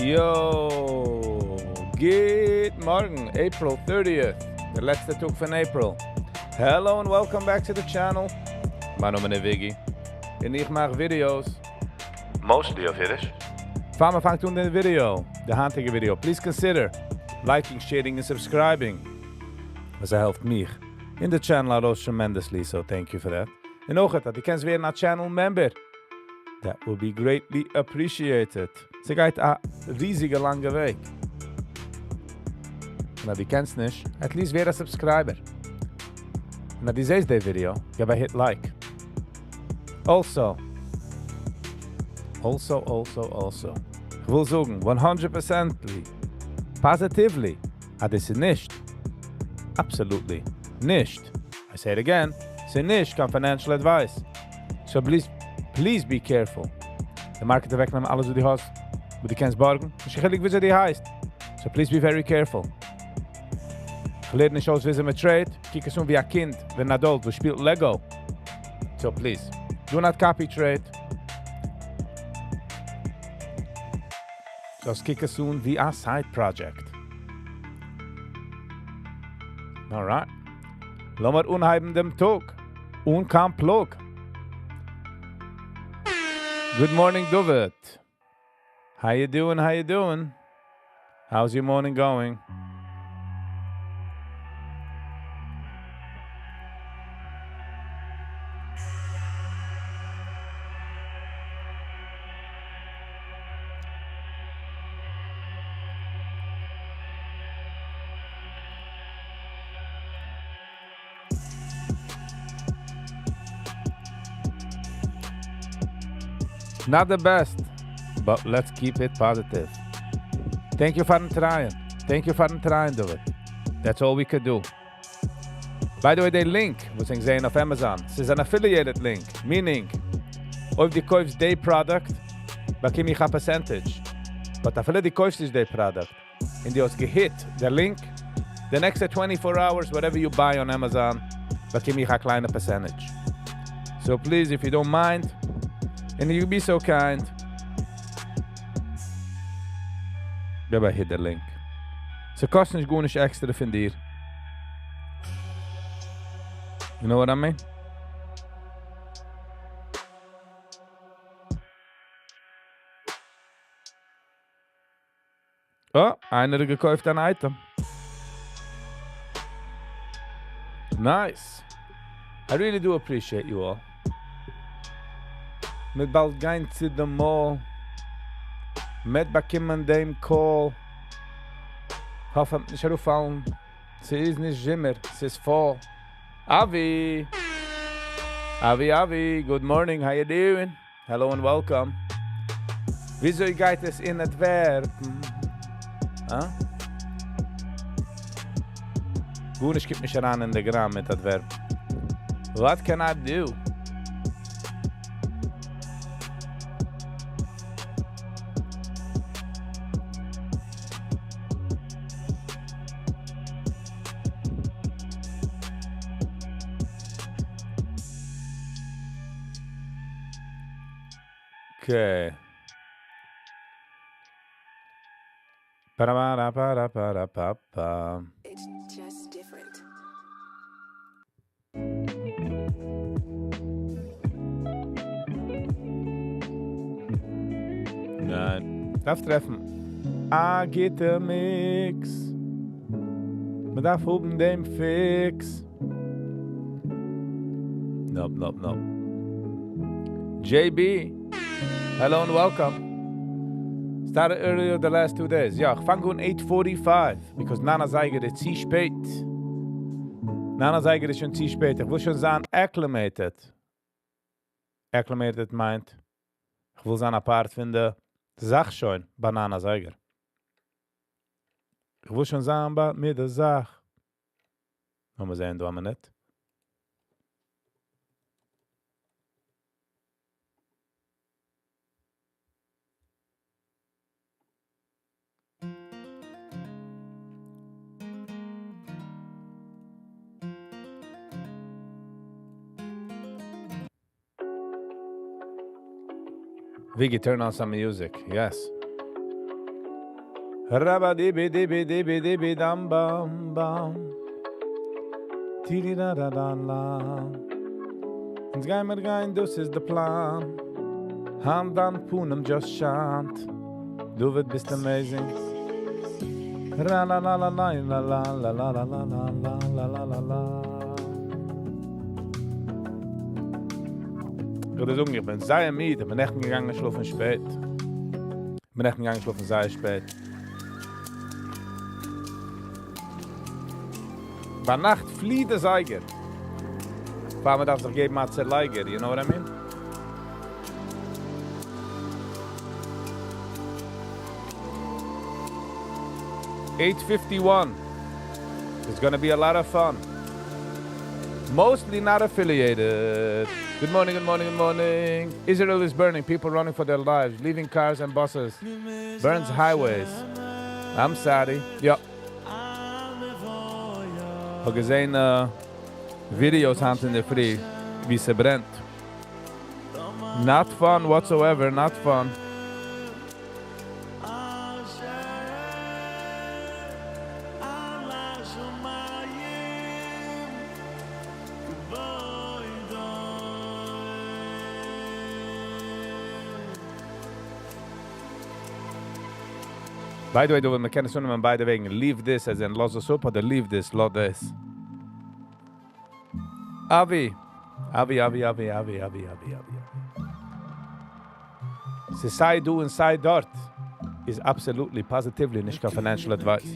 Yo, good morning, April 30th, the letzte Tag von April. Hello and welcome back to the channel. Mijn naam is Viggy en ik maak video's, mostly of Yiddish. Van me vangt toen de video, de handige video. Please consider liking, sharing and subscribing. As that helpt me in the channel out tremendously, so thank you for that. En ook dat je kent weer naar channel member. That will be greatly appreciated. Ze gaat een riesige lange weg. En als je kent niet, at least weer een subscriber. En als je ziet deze video, geef een hit like. Also. Ik wil zeggen, 100% positively, dat is niet. Absolutely nicht. I say it again, c'est nicht kein financial advice. So please be careful. De market wegnemen alles wat die hast, wat die kennst borgen. Misschien gelijk wie die heist. So please be very careful. Geleerd niet zoals we met trade. Kijk eens wie een kind, wie een adult, wie speelt Lego. So please, do not copy trade. Just kijk eens wie een side project. Alright. Lass mal unheimen dem Tag. Unkam Plog. Good morning, David. How you doing? How's your morning going? Not the best, but let's keep it positive. Thank you for trying. David. That's all we could do. By the way, the link was saying of Amazon. This is an affiliated link, meaning if you kauft the product, bekomme ich a percentage. But if you kauft the product and you hit the link, the next 24 hours, whatever you buy on Amazon, bekomme ich a kleine percentage. So please, if you don't mind, and you be so kind. Dabei hit the link. So kostet nicht gut extra von dir. You know what I mean? Oh, einer hat gekauft ein Item. Nice. I really do appreciate you all. Mit bald gein zu dem Mall. Mit bekommen dem Call. Hoffe, nicht rufallen. Sie ist nicht Jimmer, sie ist voll. Avi, good morning, how you doing? Hello and welcome. Wieso geht es in Antwerpen? Huh? Gut, ich geb mich ran in der Gram mit Antwerpen. What can I do? Okay. Para. It's just different. Nein. Darf treffen. Geht der Mix. Man darf oben dem Fix. Nope. JB. Hello and welcome. Started earlier the last 2 days. Ja, ich fange um 8:45, because Nana sagt, es ist zu spät. Nana sagt, es ist schon zu spät. Ich will schon sagen, acclimated. Acclimated meint, ich will sein apart von der Sache schon, bei Nana sagt. Ich will schon sagen, bei mir der Sache. Mal sehen, du haben wir nicht. Viggy, turn on some music. Yes. Rabba-dibby-dibby-dibby-dibby dum bum bum. Tiri-da-da-da-la. Uns gehen wir gehen, das ist der Plan. Hand an Punem just chant. Du wird bist amazing. La la la la la la la la la la la la la la la. Ich würde sagen, ich bin sehr müde. Ich bin echt gegangen schlafen spät. Ich bin echt gegangen schlafen sehr spät. Bei Nacht flieht der Seiger. Vor allem darf sich geben als Leiger, you know what I mean? $8.51. It's gonna be a lot of fun. Mostly not affiliated. Good morning, good morning, good morning. Israel is burning. People running for their lives, leaving cars and buses. Burns highways. I'm sorry. Ja. Ich habe gesehen Videos in der Früh, wie sie brennt. Not fun whatsoever, not fun. By the way, we can say by the way, leave this as in los us up, or leave this, lot this. Avi. Se sei du and sei dort is absolutely, positively nicht financial advice.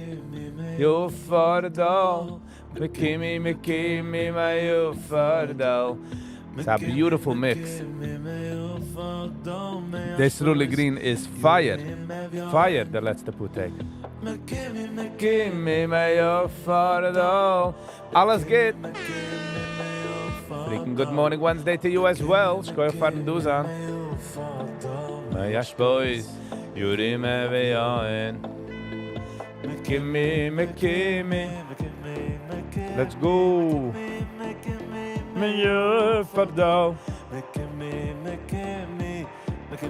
You fardo, me my you fardo. It's a beautiful mix. This Rulli Green is fire. Fire, the letzte Putek. Gimme my fardo. Alles geht. Freaking good morning Wednesday to you as well. Shkoy fahren du san. Yash boys, Yurim Eveyain. Gimme. Let's go.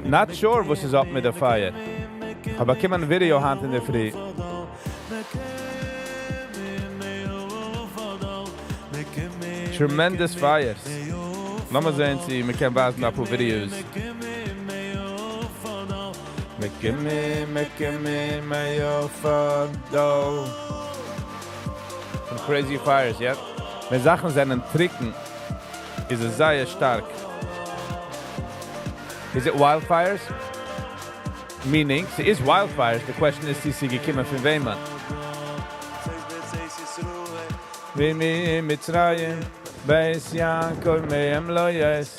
Not sure what is up with the fire. Aber kim ein Video hand in der Früh. Tremendous fires. Lass mal sehen, sie wir können warten auf Videos. Some crazy fires, yeah? Wenn Sachen seinen Tricken, ist es sehr stark. Is it wildfires? Meaning, it is wildfires. The question is, sie gekommen von wem man? Wie mir Mitzrayim, Beis Yankov mehem lo yes.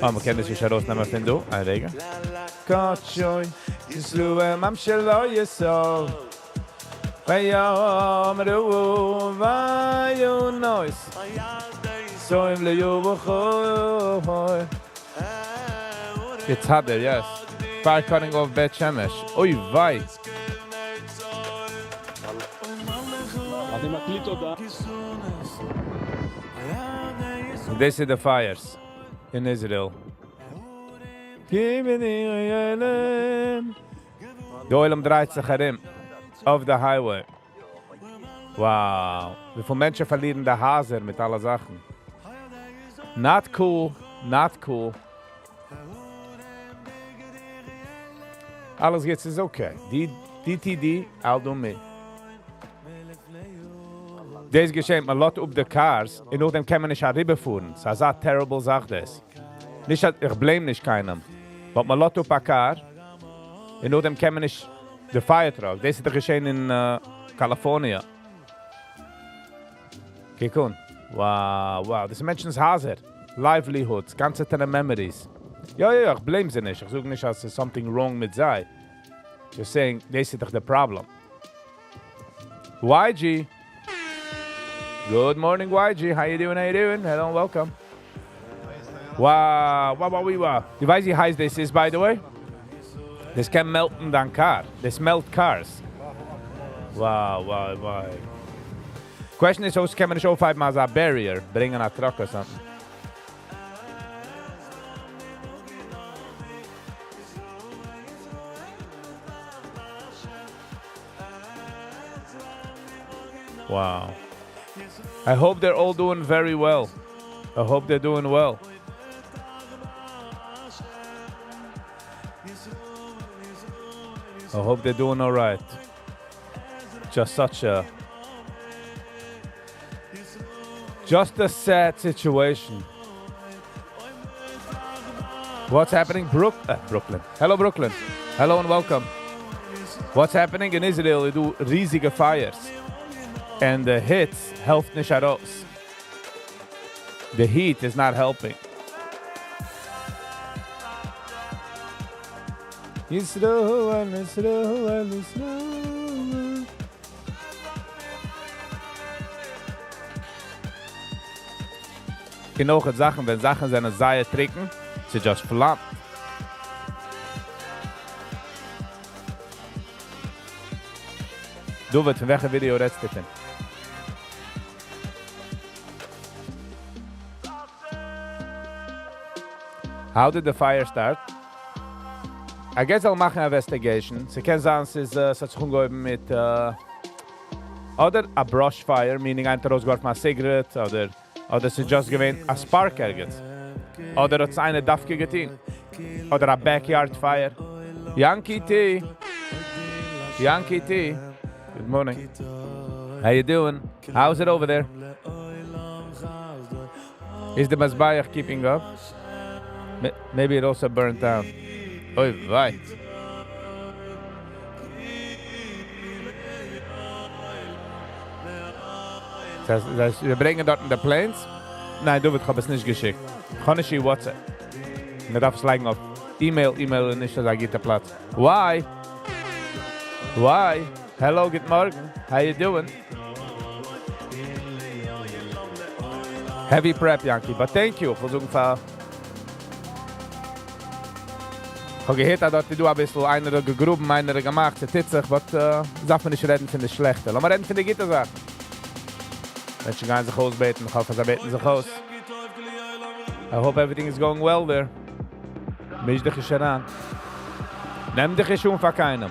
Oh, man kann das nicht herausnehmen von du, ein Regen. Kotschoi, Yisruel mam shelo yesov. Vayom ru'u vayunois. Soim leyuvuchoy. It's harder, yes. Fire cutting off Bet Shemesh. Oy vay. This is the fires in Israel. The oilem draait sich herim auf der Highway. Wow. Wie viele Menschen verlieren der Haser mit allen Sachen. Not cool, not cool. Alles geht ist okay. DTD, I'll do me. Das geschehen, man lässt auf die Cars, und nachdem kann man nicht rüberfahren. Das ist eine terrible Sache, das. Nicht, ich blame nicht keinem. Aber man lässt auf eine Car, und nachdem kann man nicht the fire truck. Das ist geschehen in California. Kijk on. Wow. Das ist Menschens Haser. Livelihoods, ganze Tene Memories. Ja, ich blame sie nicht. Ich suche nicht, als something wrong mit sei. Just saying, das ist doch the problem. YG. Good morning, YG. How you doing? Hello and welcome. Wow. You weiß, wie heiß das ist, by the way? Das kann melten dein car. Das melt cars. Wow. Question is, how can man show 5 miles a barrier? Bringen a truck or something. Wow. I hope they're all doing very well. I hope they're doing well. I hope they're doing all right. Just a sad situation. What's happening? Brooklyn. Hello, Brooklyn. Hello and welcome. What's happening in Israel? We do riesige fires. And the hits helpt nicht heraus. The heat is not helping. Yisroel, Yisroel, Yisroel. Genug Sachen, wenn Sachen seine Seite trinken, sie just flammt. Du wird von welchem Video redest du denn? How did the fire start? I guess I'll make an investigation. Sie können sagen, es ist sich umgeben mit oder a brush fire, meaning ein rausgeworfen a cigarette, oder es ist just gewesen a spark ergens. Oder es ist eine Dafke getan. Oder a backyard fire. Yankee T. Yankee T. Good morning. How you doing? How's it over there? Is the Masbayach keeping up? Maybe it also burnt down. Oy vey. Wir bringen dort in die Planes? Nein, du, ich habe es nicht geschickt. Ich kann nicht WhatsApp. Man darf es liken auf E-Mail nicht, dass geht der Platz. Why? Hello, good morning. How you doing? Heavy prep, Yankee, but thank you. Versuchen wir. Ich habe gehört, dass du ein bisschen einer gegruben, einer gemacht, sie tut sich, aber darf man nicht reden von der Schlechte. Lass mal reden von der Gittersache. Menschen gehen sich ausbeten, ich hoffe, sie beten sich aus. I hope everything is going well there. Misch dich schon an. Nimm dich schon von keinem.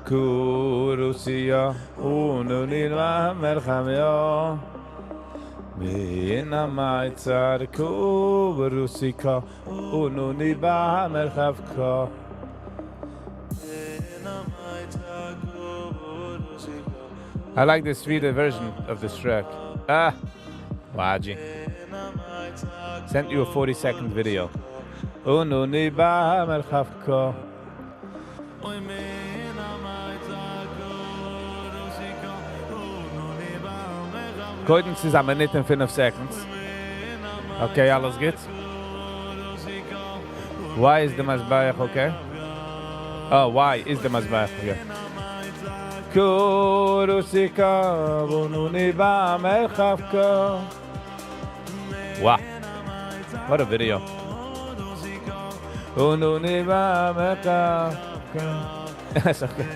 Kurusia ununilva merchamio Mina maitzar kurusika ununilva merchavka I like the sweeter version of this track. Waji. Sent you a 40-second video. Ununilva merchavka Koiden zusammen nicht in 5 seconds. Okay, alles gut. Why is the Masbayach okay? Oh, why is the Masbayach okay? Kurusika bununi ba merchavka. Wow. What a video. Bununi ba merchavka. That's okay.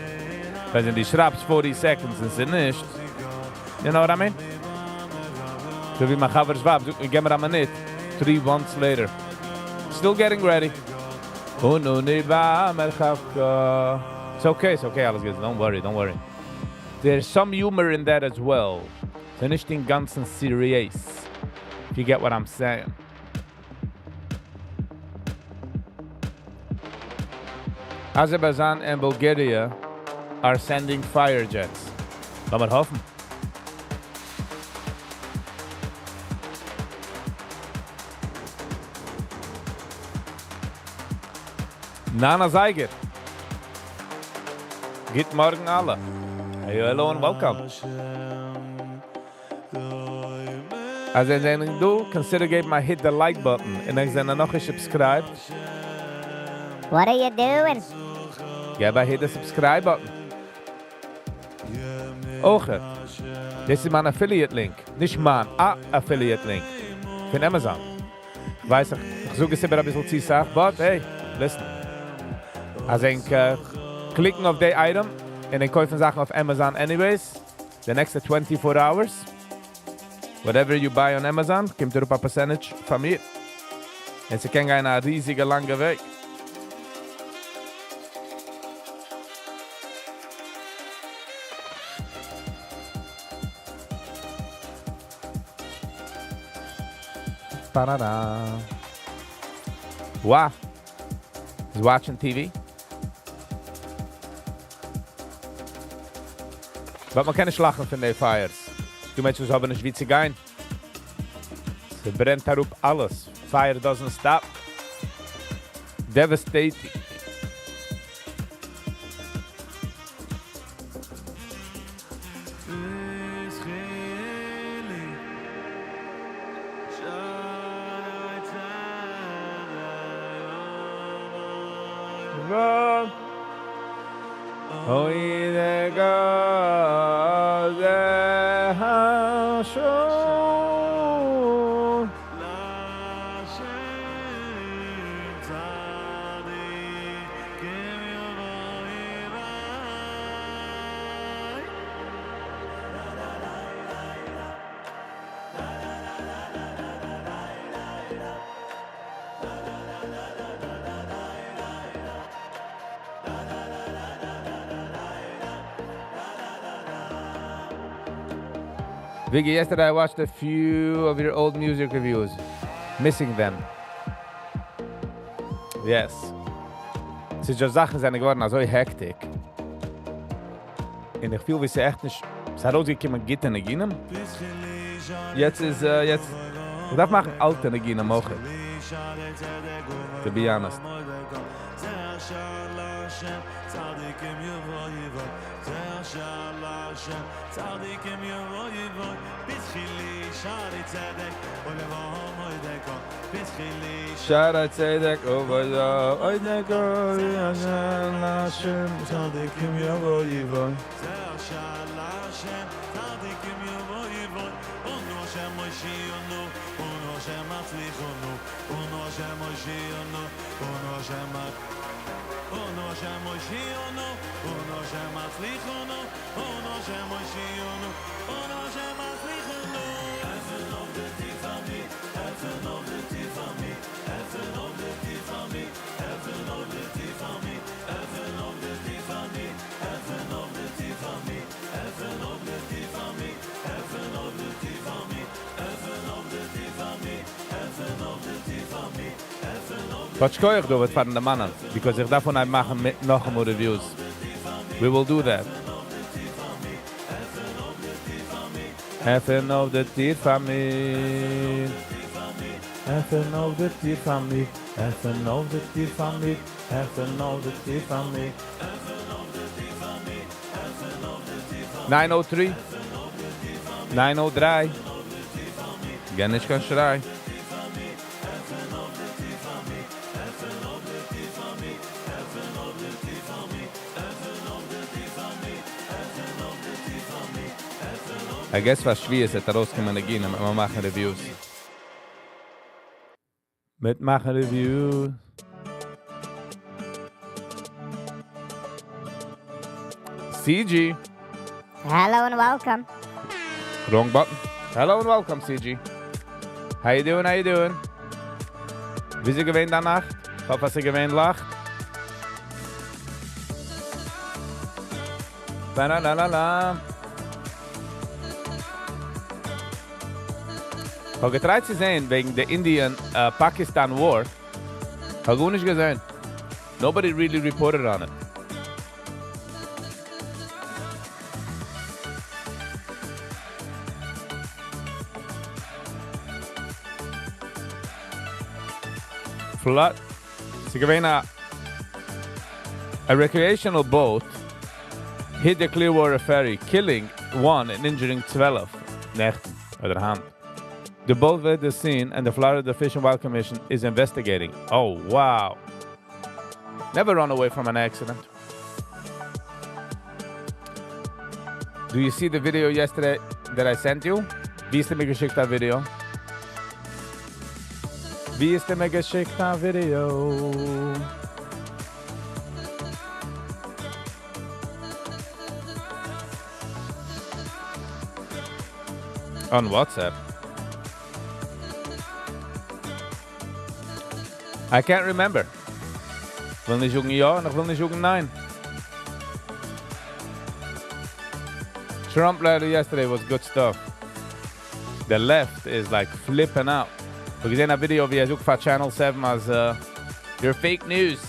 Wenn die schraubst 40 seconds und sie nicht. You know what I mean? So wie my chavers wab, give me a minute. 3 months later. Still getting ready. It's okay, alles good. Don't worry. There's some humor in that as well. So nicht den ganzen serious. If you get what I'm saying. Azerbaijan and Bulgaria are sending fire jets. Lass mal hoffen. Nana Zeiger. Good morning alle. Hey, hello and welcome. As I do, consider giving my hit the like button and then noch subscribe. What are you doing? Give a hit the subscribe button. Okay. This is my affiliate link. Nicht man, affiliate link. Von Amazon. Weiß ich suche es immer ein bisschen zu sagen, but hey, listen. Also ich klicken auf die Item und ich kaufe Sachen auf Amazon anyways. The next 24 hours. Whatever you buy on Amazon, kommt er auf ein Percentage von mir. Und sie können einen riesigen, langen Weg. Ba-da-da. Wow. He's watching TV. Aber man kann nicht lachen von den Fires. Du Menschen haben eine Schweizer Gein. Sie brennt darauf alles. Fire doesn't stop. Devastating. Viggy, yesterday I watched a few of your old music reviews. Missing them. Yes. Es ist ja Sachen sind geworden, so hektik. Und ich fühle, wie sie echt nicht... Es hat rausgekommen, Gitter nicht gehen. Jetzt ist, jetzt... Ich darf machen alte nicht gehen, auch. To be honest. Shara tzedek ovaya oydeko yashan lashem tzadikim yavoyivoy tzadikim yavoyivoy ono shem moshiyonu ono shem atzlichonu ono shem moshiyonu ono shem ono shem moshiyonu ono shem atzlichonu ono shem moshiyonu ono shem atzlichonu heaven of the tifami heaven of the tifami heaven of the tifami heaven of the tifami heaven of the tifami heaven of the tifami heaven of the tifami heaven of the tifami heaven of the tifami heaven of the tifami heaven of the Was koech du wird von der Mannen because ich davon ein machen mit noch more reviews. We will do that. Heaven of the tifami heaven of the tifami heaven of the tifami heaven of the tifami 903 903 Gern nicht kann schrei I guess was schwer ist, da rauskommen gehen, aber wir machen Reviews. Mit machen Reviews. CG. Hello and welcome. Wrong button. Hello and welcome, CG. How you doing? How you doing? Wie sie gewähnt danach? Ich hoffe, sie gewähnt lacht. Ba-la-la-la-la. Ich habe getraut zu sehen, wegen der Indian-Pakistan War. Ich habe gar nicht gesehen. Nobody really reported on it. Flood. Sie gewähnen a recreational boat hit the Clearwater Ferry, killing 1 and injuring 12 Nächten oder Hand. The boat left the scene and the Florida Fish and Wildlife Commission is investigating. Oh, wow. Never run away from an accident. Do you see the video yesterday that I sent you? Wie ist mir geschickt, that video? Wie ist mir geschickt ein Video? On WhatsApp. I can't remember. Ich will nicht sagen ja und ich will nicht sagen nein. Trump rally yesterday was good stuff. The left is like flipping out. We gesehen ein Video, wie sucht von Channel 7 als your fake news.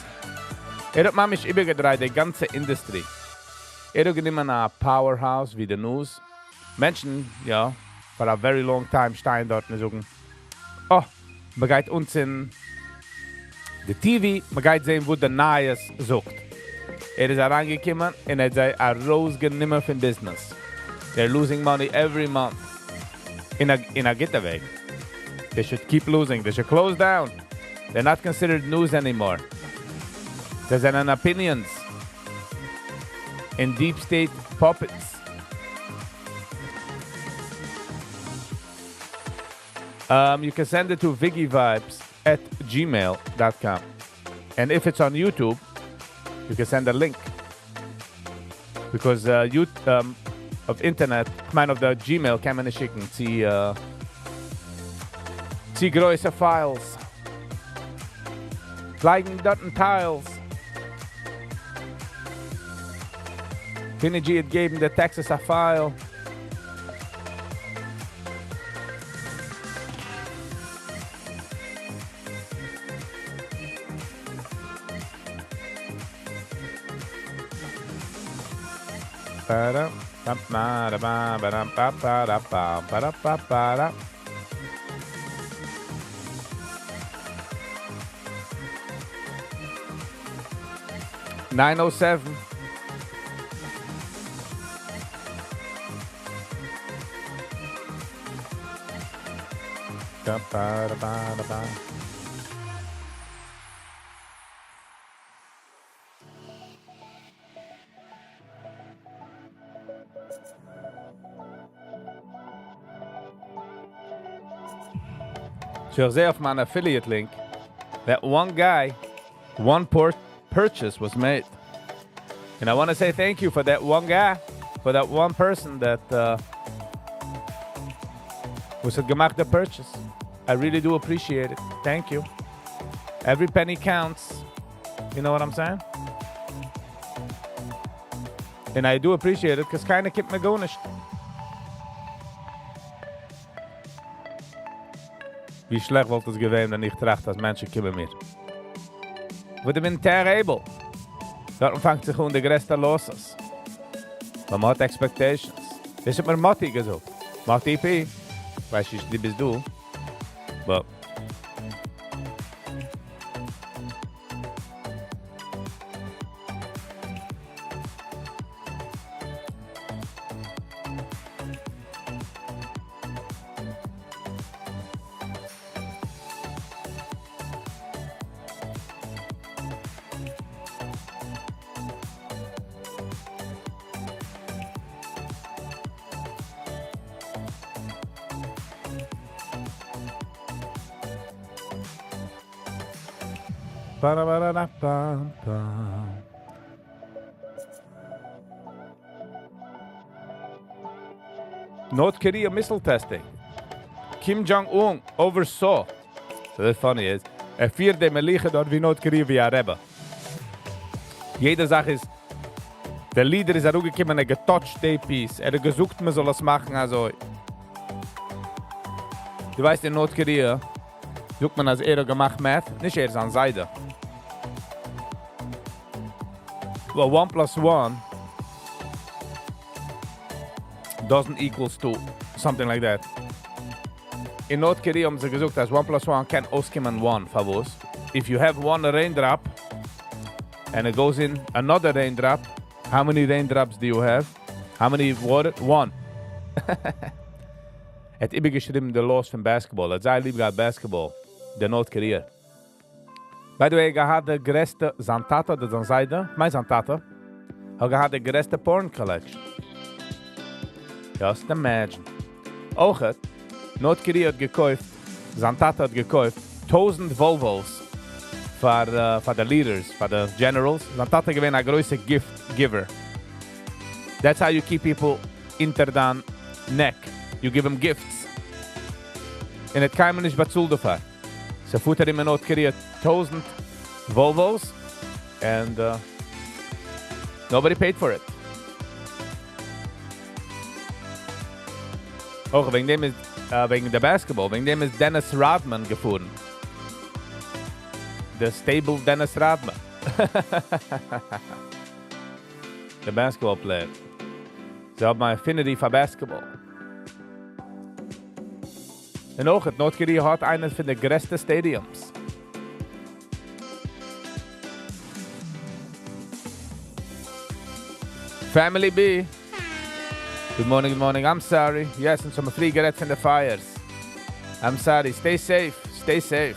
Hat mich übergedreht, die ganze Industrie. Hat genommen ein Powerhouse wie the News. Menschen, ja, for a very long time stehen dort und sagen, oh, man geht uns in the TV, man geht sehen, wo der Neues sucht. Ist herangekommen und sei rausgenommen von Business. They're losing money every month. In a getaway. They should keep losing. They should close down. They're not considered news anymore. There's an opinions. In deep state puppets. You can send it to viggyvibes@gmail.com. And if it's on YouTube, you can send a link. Because of internet, of the Gmail kann man nicht schicken. Sie größere Files. Liken dort Tiles. Viggy hat gegeben der Texas a File. Ba-da. 907. So say of my affiliate link that one guy, one purchase was made. And I want to say thank you for that one guy, for that one person that was gemacht the purchase. I really do appreciate it. Thank you. Every penny counts. You know what I'm saying? And I do appreciate it because keiner gibt mir gar nicht. Wie schlecht wollte es gewesen, wenn ich tracht, dass Menschen kommen mir. With the terrible. Darum fängt sich der größte Losses. Man hat Expectations. Das hat mir Matti gesagt. Matti P. Weiß ich, die bist du. But North Korea missile testing. Kim Jong-un oversaw. So that's funny is, vierde liegen dort wie Nordkorea wie Araber. Jede Sache ist, der Leader ist auch gekommen, getouched die Piece. Hat gesucht, man soll es machen, also. Du weißt, in Nordkorea sucht man als gemacht Math, nicht erst an Seite. Well, 1 plus 1 doesn't equals to something like that. In North Korea haben sie gesagt, dass 1 plus 1 can auskommen 1, favos. If you have one raindrop and it goes in another raindrop, how many raindrops do you have? How many water? 1. Het immer geschrieben de laws van basketball. Het zei lieb gaat basketball. De North Korea. By the way, ik had de grootste Zantata, de Zanzijde, mijn Zantata. Ik had de grootste porn collection. Just imagine. Ook het, Noord-Korea had gekauft, Zantata had gekauft, 1000 Volvos for the leaders, for the generals. Dann tat gewinn a größer gift giver. That's how you keep people inter dan neck. You give them gifts. And it kann man nicht bezahlt dafür. So futter in Nordkorea 1000 Volvos and nobody paid for it. Auch wegen dem ist wegen der Basketball, wegen dem ist Dennis Rodman gefahren. The stable Dennis Rodman. The basketball player. Sie haben eine Affinity für Basketball. Und auch, Nordkorea hat eines von den größten Stadiums. Family B. Good morning, good morning. I'm sorry. Yes, and some free cigarettes in the fires. I'm sorry. Stay safe. Stay safe.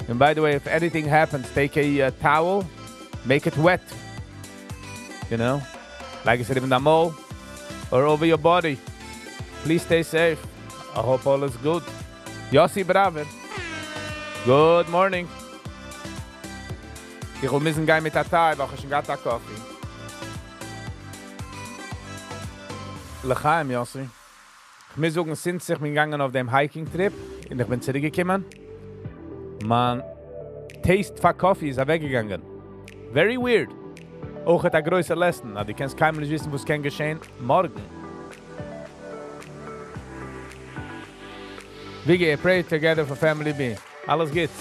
And by the way, if anything happens, take a towel, make it wet. You know? Like I said, in the mall or over your body. Please stay safe. I hope all is good. Yossi Braver. Good morning. Ich will müssen gehen mit der Tag, weil ich schon gerade Kaffee. Lechaim, Yossi. Ich muss sagen, since ich bin gegangen auf dem Hiking-Trip und ich bin zurückgekommen, mein Taste für Kaffee ist weggegangen. Very weird. Auch hat eine größere Lesson. Du kannst keinem nicht wissen, was kann geschehen morgen. Viggy, pray together for Family B. Alles geht's.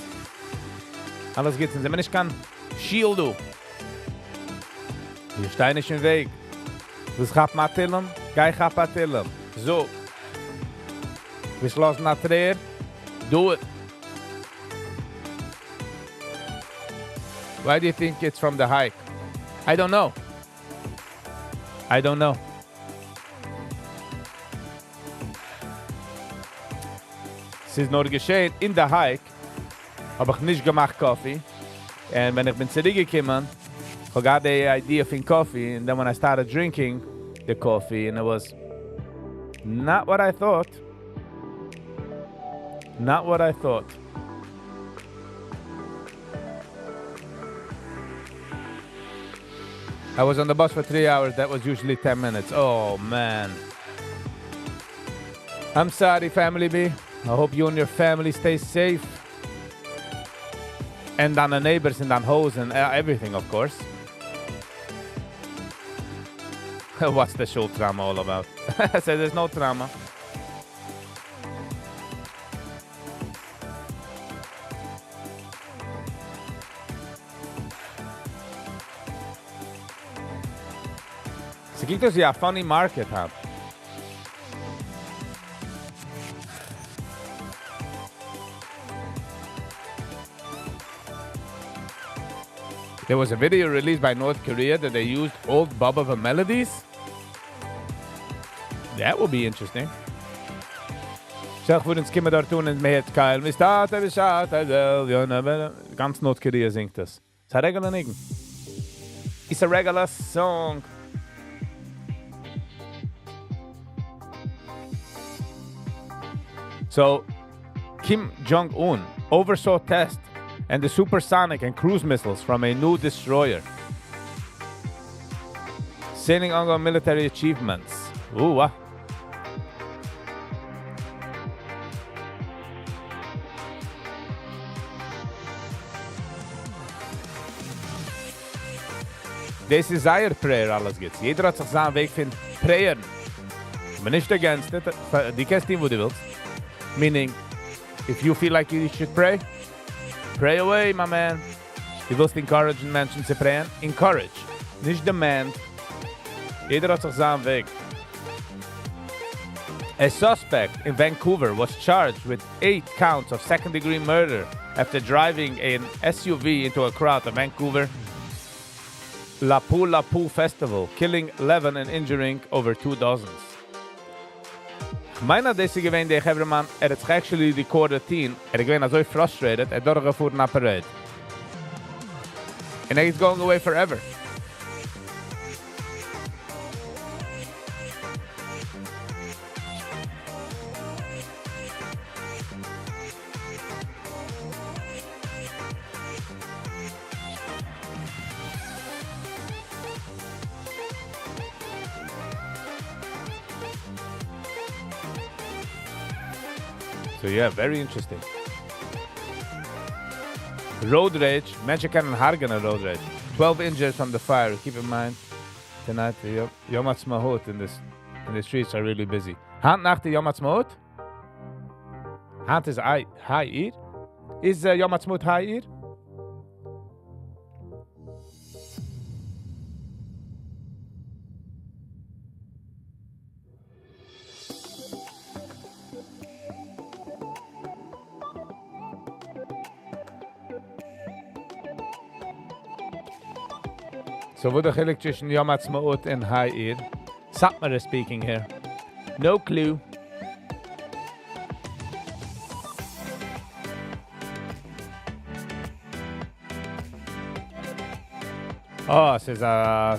Alles geht's. Und wenn man nicht kann, schiel du. Hier stein ist im Weg. Was gab Matillen? Gei gab Matillen. So. Wir schlossen nach Dreher. Do it. Why do you think it's from the hike? I don't know. I don't know. Es ist nur geschehen, in der Hike habe ich nicht gemacht Kaffee. Und wenn ich bin zurückgekommen, I got the idea of coffee. And then when I started drinking the coffee, and it was not what I thought. Not what I thought. I was on the bus for 3 hours. That was usually 10 minutes. Oh, man. I'm sorry, Family B. I hope you and your family stay safe. And on the neighbors and on hoes and everything, of course. What's the show trauma all about? I said there's no trauma. So kijk dus ja, funny market have. There was a video released by North Korea that they used old Bubba melodies. That will be interesting. Zeg voor een skimmer daar toen en met Kyle. We staat en we staat en ganz North Korea singt das. It's a regular thing. It's a regular song. So, Kim Jong-un oversaw test and the supersonic and cruise missiles from a new destroyer. Sailing ongoing military achievements. Ooh, wow. This is our prayer, alles geht's. Jeder hat sich seinen Weg finden. Prayer. Ich bin nicht against it. Die kannst du, wo du willst. Meaning, if you feel like you should pray, pray away, my man. Du willst encouragen Menschen zu prayen? Encourage. Nicht demand. Jeder hat sich seinen Weg. A suspect in Vancouver was charged with 8 counts of second-degree murder after driving an SUV into a crowd at Vancouver Lapu Festival, killing 11 and injuring over 2 dozens. Meiner deze gewend de Heverman it's actually recorded 10. Gewend so frustrated at doorgevoerd naar parade. And he's going away forever. So yeah, very interesting. Road rage. Mensen kennen hargen a road rage. 12 injured from the fire. Keep in mind, tonight Yom Ha'atzmaut in the streets are really busy. Hand nach the Yom Ha'atzmaut? Hand is high ear? Is Yom Ha'atzmaut high ear? So what the chilik zwischen Yom Ha'atzmaut and high ear? Satmar is speaking here. No clue. Oh, it's a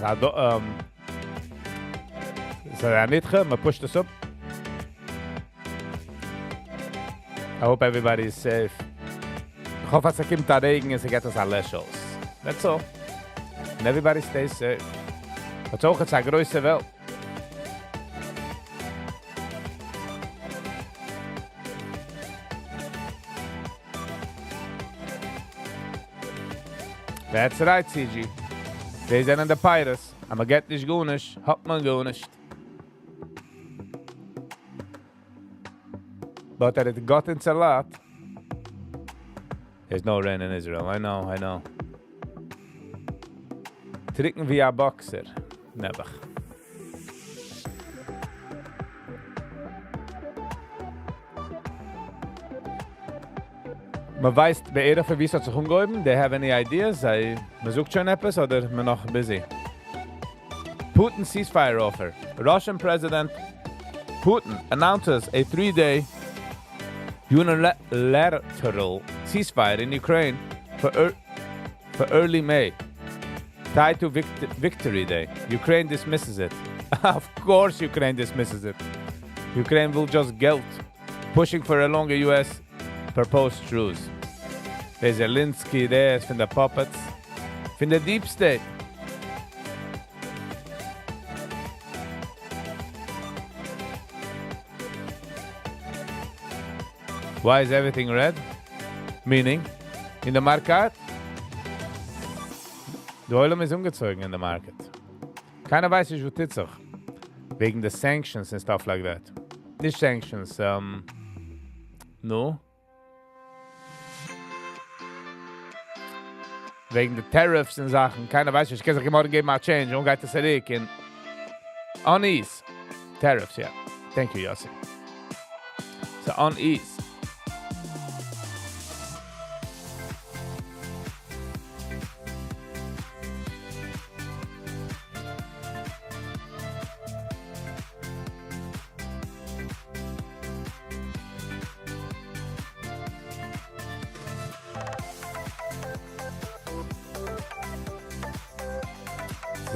nitche, maar push this up. I hope everybody is safe. Ich hoffe, dass kommt der Regen und geht das alles aus. That's all. And everybody stays safe. Het is ook het grootste wel. That's right, CG. They zijn in the Pirates. I'ma get this goonish. Hop man goonish. But that it got into a lot. There's no rain in Israel. I know. Trinken via boxer. Never. Man weiß bei jeder für wie es sich umgeben. They have any ideas? Man sucht schon etwas oder man noch busy? Putin ceasefire offer. Russian President Putin announces a 3-day unilateral ceasefire in Ukraine for early May, tied to Victory Day. Ukraine dismisses it. Of course Ukraine dismisses it. Ukraine will just guilt, pushing for a longer U.S. proposed truce. There's Zelensky there from the puppets, from the deep state. Why is everything red? Meaning, in the market? Die Oilem ist umgezogen in the market. Keiner weiß, wie tut sich. Wegen the sanctions and stuff like that. Nicht sanctions, no. Wegen the tariffs und Sachen. Keiner weiß, ich kann sich morgen geben mal change und geht es zurück in unease. Tariffs, yeah. Thank you, Yossi. So unease.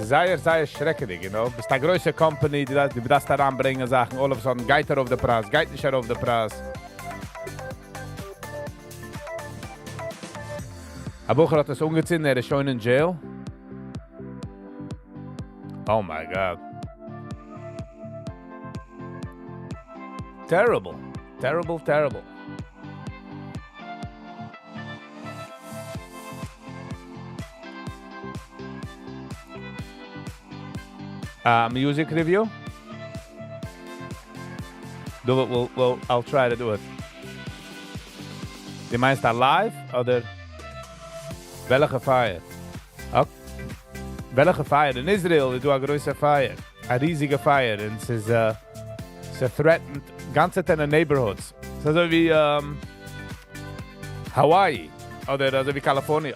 Sehr schrecklich, you know. Bist eine große Company, die das da ranbringen, Sachen, all of a sudden, geht auf den Preis, geht nicht auf den Preis. Ein Bucher hat das umgezogen, ist schon in jail. Oh my God. Terrible. Music review? Do it, I'll try to do it. Die meinst da live oder welche Feier? Okay. Welche Feier? In Israel, du eine große Feier. Eine riesige Feier. Und es ist threatened ganze in den Neighborhoods. Es ist so wie Hawaii oder also wie California.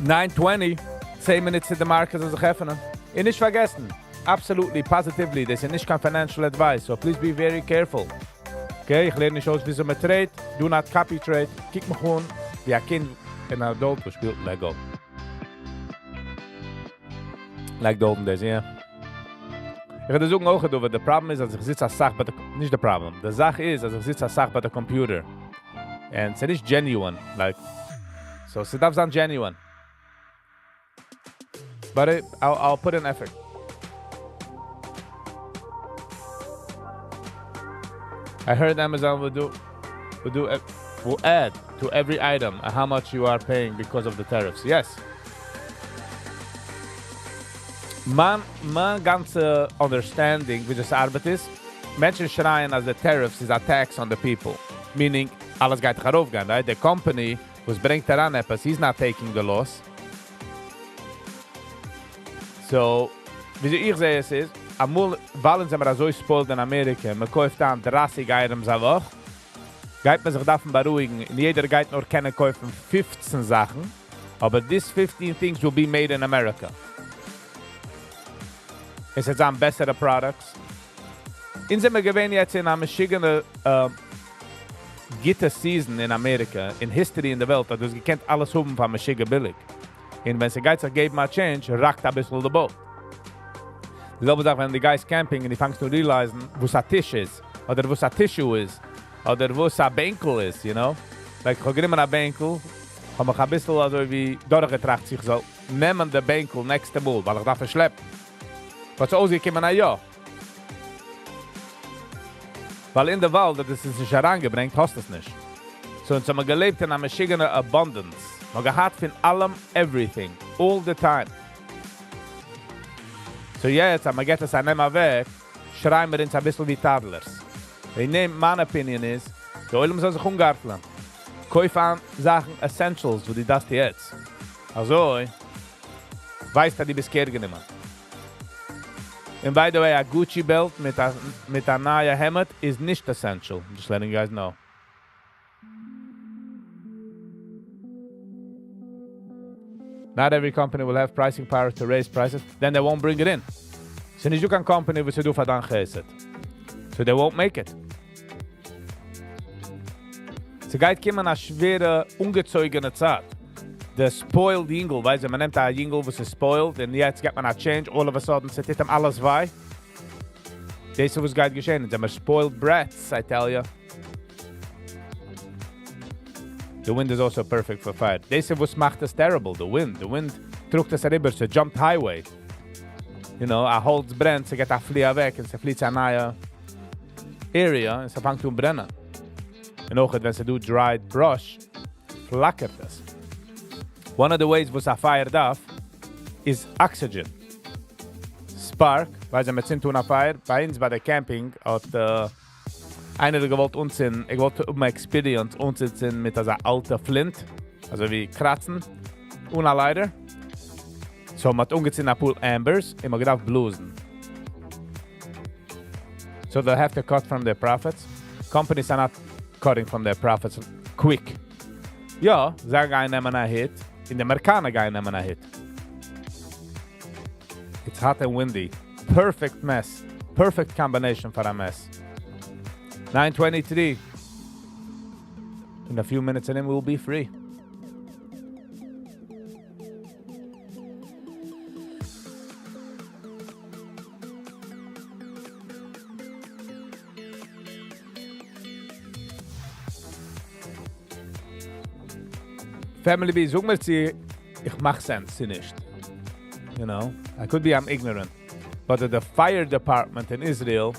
9:20 10 minutes in the market as a hefenen. Und nicht vergessen, absolutely, positively, this is nicht kein financial advice, so please be very careful. Okay, ich lerne nicht aus, wie man trade, do not copy trade, kijk me gewoon wie ein Kind en een adult spielt Lego. Like the olden days, yeah. Ich hatte zoeken ook over, the problem is, als ich sitze als Sach bei der, nicht the problem, the Sache ist, als ich sitze als Sach bei der Computer. And it's nicht genuine, like, so it darf sein genuine. But I'll put in effort. I heard Amazon will add to every item how much you are paying because of the tariffs. Yes. Man ganze understanding wie das Arbeit ist, Menschen schreien als the tariffs is a tax on the people. Meaning, alles geht heraufgehen, right? The company, was bringt daran etwas, he's not taking the loss. So, wie ich sehe es ist, amul, weil sind wir so spoiled in Amerika, man kauft dann 30 Items a Woche, geht man sich davon beruhigen, und jeder geht nur können kaufen 15 Sachen, aber these 15 things will be made in America. Es sind dann bessere Products. In sind wir gewähnt jetzt in einer verschiedenen Gitter Season in Amerika, in History in der Welt, dass du gekannt alles haben von Maschigen billig. Und wenn sie geht sich geben mal Change, rackt ein bisschen der Boot. Dieselbe Sache, wenn die Guys camping und die fangst zu realisieren, wo es ein Tisch ist, oder wo es ein Tissue ist, oder wo es ein Bänkel ist, you know? Like, ich habe immer ein Bänkel, aber ich habe ein bisschen also wie durchgetracht sich so, nehmen den Bänkel nächste Mal, weil ich da verschleppen. Was so ausgekommen, ja. Weil in der Welt, das ist nicht herangebringt, hast du es nicht. So, und so man gelebt in einer verschiedenen Abundance. Man gehad von allem, everything, all the time. So jetzt, wenn man geht es einmal weg, schreien wir uns ein bisschen wie Toddlers. Meine Opinion ist, die Oilem soll sich umgarteln. Kauf an Sachen, Essentials, wo die das jetzt. Also, weißt du, die bist genommen. And by the way, a Gucci belt mit a neue Hemd is nicht essential. I'm just letting you guys know. Not every company will have pricing power to raise prices. Then they won't bring it in. So you can company which do fadan geset. So they won't make it. So geht kommen a schwere, ungezeugene Zeit. The spoiled jingle, weißt du, man nimmt ein jingle, was ist spoiled, und jetzt geht man a change, all of a sudden, es ist alles wei. Das ist was geht geschehen, sind wir spoiled brats, I tell you. The wind is also perfect for fire. Das ist was macht es terrible, the wind. The wind trug das rüber, so jumped highway. You know, a Holz brennt, sie geht a Flieger weg, und sie flieht zu einer neue area, und sie fängt an brennen. Und auch, wenn sie do dried brush, flackert es. One of the ways was I fired off is oxygen. Spark, weil sie mit sind tun a fire, bei uns bei der Camping hat einer gewollt uns in, ich wollte experience uns in mit einer alten Flint, also wie kratzen, und a Leiter. So man hat umgezogen a pool ambers, und man gedacht bluesen. So they'll have to cut from their profits. Companies are not cutting from their profits quick. Ja, sie gehen nehmen a hit. In the Amerikaner gehen nehmen a hit. It's hot and windy. Perfect mess. Perfect combination for a mess. 9:23. In a few minutes and then we'll be free. Family B, sag mir sie, ich mach sense, sie nicht. You know, I could be I'm ignorant. But the fire department in Israel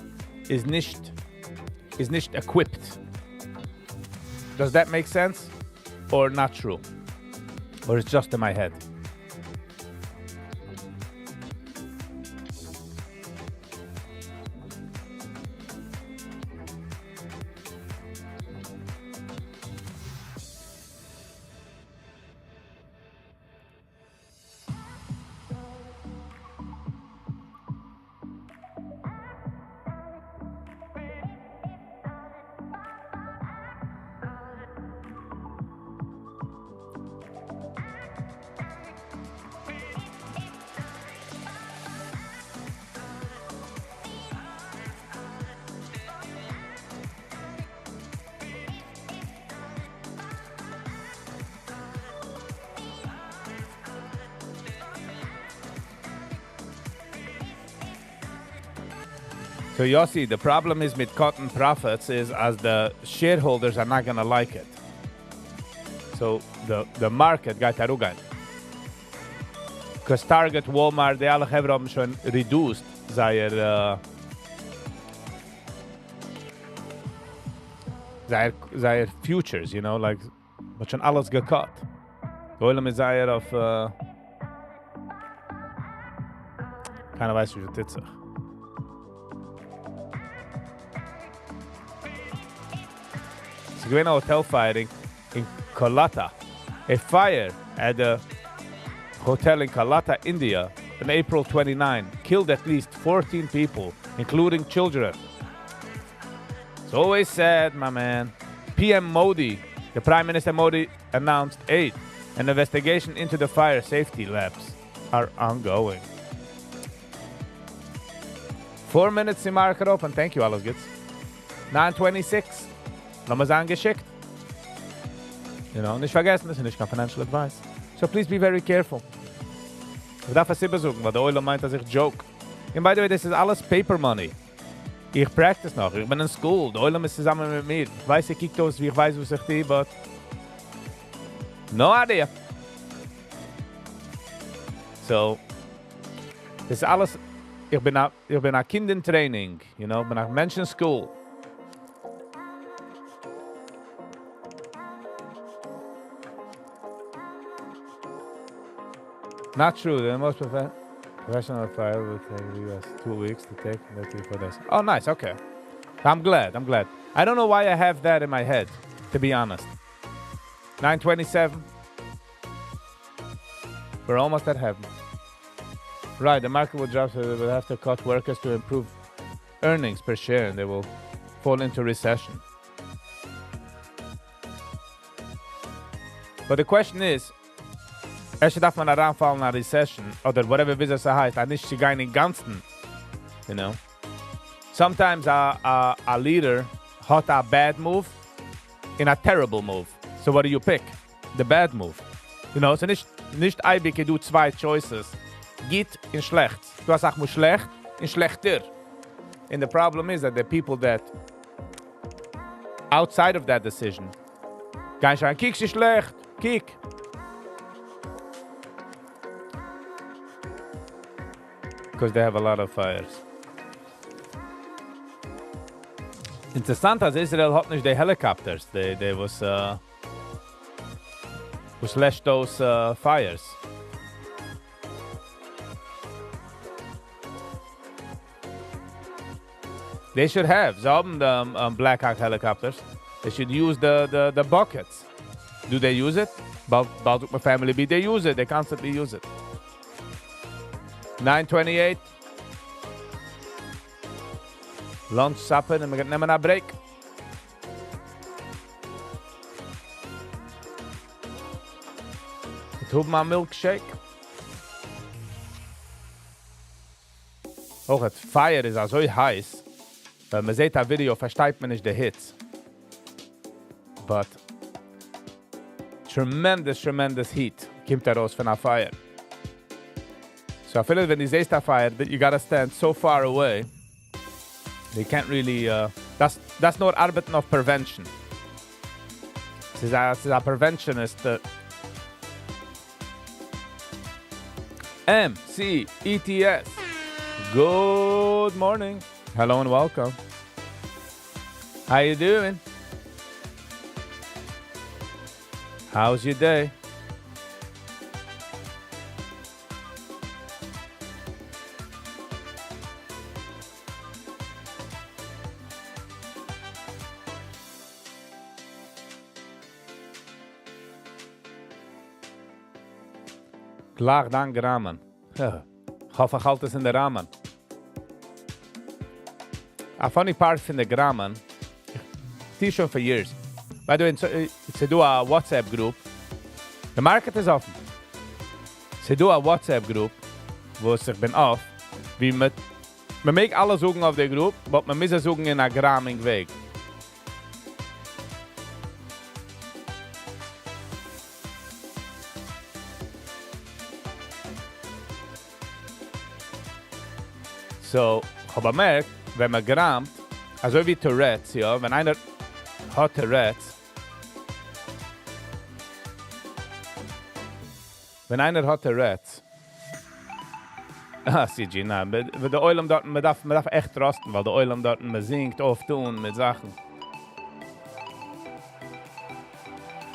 is nicht equipped. Does that make sense? Or not true? Or it's just in my head? So Yossi, the problem is with cotton profits is as the shareholders are not gonna like it. So the market geht da rugan. Because Target, Walmart, die alle haben schon reduced seine futures, you know, like, wird schon alles gecut. Der Oilem ist sehr auf, keiner weiß, wie das ist. Sie gewinnen a hotel firing in Kolkata. A fire at a hotel in Kolkata, India, on April 29, killed at least 14 people, including children. It's always sad, my man. PM Modi, the Prime Minister Modi, announced aid. An investigation into the fire safety labs are ongoing. 4 minutes, die Marker open. Thank you, alles good. 9:26. Nochmal angeschickt. You know, nicht vergessen, das ist nicht kein financial advice. So please be very careful. Ich darf es immer sagen, weil der Euler meint, dass ich joke. And by the way, das ist alles paper money. Ich practice noch, ich bin in school, der Euler ist zusammen mit mir. Ich weiß, ich kiek aus, wie ich weiß, was ich tue, but no idea. So, das ist alles, ich bin ein Kind in Training, you know, ich bin ein Mensch in school. Not true. The most professional fire will take the US 2 weeks to take, and 3 4 days. Oh, nice. Okay. I'm glad. I don't know why I have that in my head, to be honest. 9:27. We're almost at heaven. Right, the market will drop, so they will have to cut workers to improve earnings per share, and they will fall into recession. But the question is, erst darf man heranfallen in a recession, oder whatever business heißt, nicht zu gehen in ganzen, you know. Sometimes a leader hat a bad move in a terrible move. So what do you pick? The bad move. You know, so nicht eibig, du zwei choices. Gut und schlecht. Du hast auch mal schlecht und schlechter. And the problem is that the people that outside of that decision gehen sagen, kiek, sie schlecht, kiek. Because they have a lot of fires. Interessant, als Israel hat nicht die Helicopters. They was who slashed those fires. They should have. Sie haben the Black Hawk helicopters. They should use the buckets. Do they use it? Bald my family be. They use it. They constantly use it. 9:28. Lunch, supper, and we're going to break. Ich habe my milkshake. Oh, das Fire ist so heiß. Wenn man sieht das Video, versteht man nicht die Hits. But tremendous heat kommt daraus von der Fire. So I feel like when you say fire, that you gotta stand so far away. They can't really. That's not arbeiten of prevention. This is a preventionist. MCETS. Good morning. Hello and welcome. How you doing? How's your day? Klar, dank Rahmen. Ich hoffe, ich halte es in der Rahmen. A funny part from the Rahmen, ich schon for years. By the way, sie do a WhatsApp group. The market is offen. Sie do a WhatsApp group, wo ich bin auf, wie man mag alle suchen auf der Group, aber man muss suchen in einem Gramming Weg. So, ich habe gemerkt, wenn man grammt, also wie Tourette's, ja, wenn einer hat Tourette's, CG, nein, der Oilem dort, man darf echt rosten, weil der Oilem dort, man singt oft tun mit Sachen.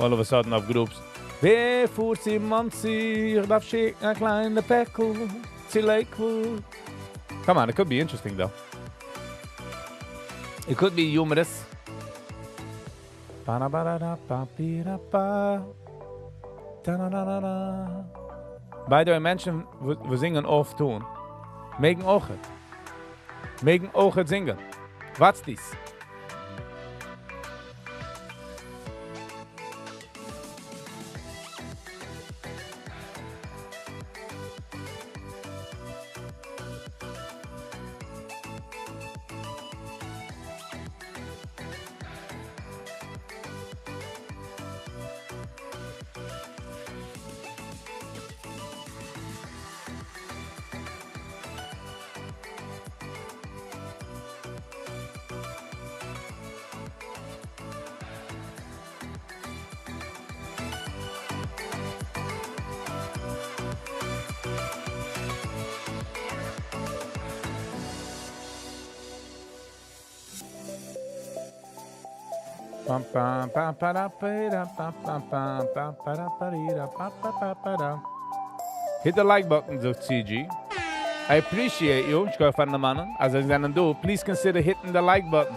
All of a sudden auf Groups. Wer fuhrt sie Monsi? Ich darf schicken ein kleiner Päckl. Sie Lakewood. Come on, it could be interesting though. It could be humorous. By the way, Menschen, wir singen oft tun. Megen auch het. Megen auch het singen. What's this? Hit the like button, so CG. I appreciate you. Ich gehe von den Mannen. Also ich sage du, please consider hitting the like button.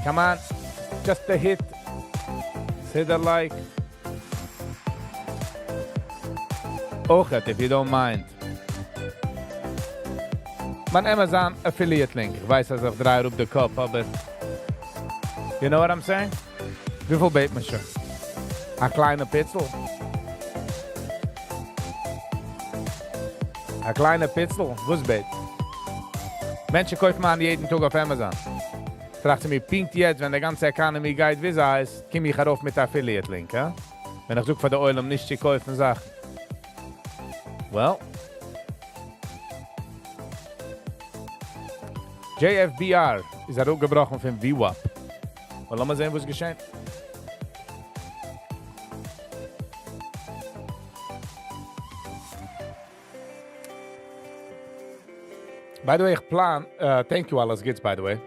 Come on, just a hit. Hit the like. Auch if you don't mind. Mein Amazon Affiliate Link. Ich weiß, dass ich drehe auf den Kopf, aber you know what I'm saying? Wie viel beit man schon? Ein kleiner Pitzel. Ein kleiner Pitzel. Was beit? Menschen kaufen man jeden Tag auf Amazon. Fragt sie mir, pinkt jetzt, wenn der ganze Economy geht, wie es heißt, komm ich herauf mit der Affiliate Link, ja? Wenn ich suche für die Oil, um nicht zu kaufen, Sachen. Well. JFBR ist auch gebrochen von VWAP. Well, lass mal sehen, was geschehen. By the way, ich plan, thank you alles geht's, by the way.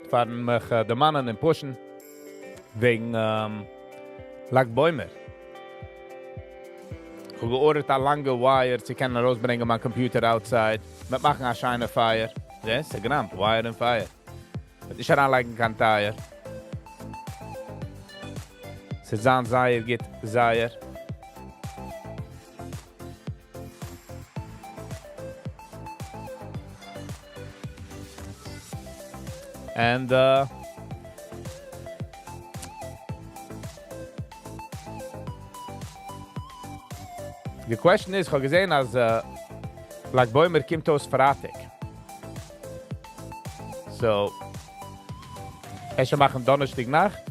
Fahren mich de Mannen in Pushen wegen Lackbäumer. Ich habe geordert eine lange Wire, sie können rausbringen mein Computer outside. Wir machen eine scheine Fire. Ja, ist genannt, Wire and Fire. Ich habe anlegen kein Tire. Sie sagen, Seier geht Seier. And the question is, ich habe gesehen, als Lackbäumer kommt aus Fratik. So, ich machen Donnerstag Nacht.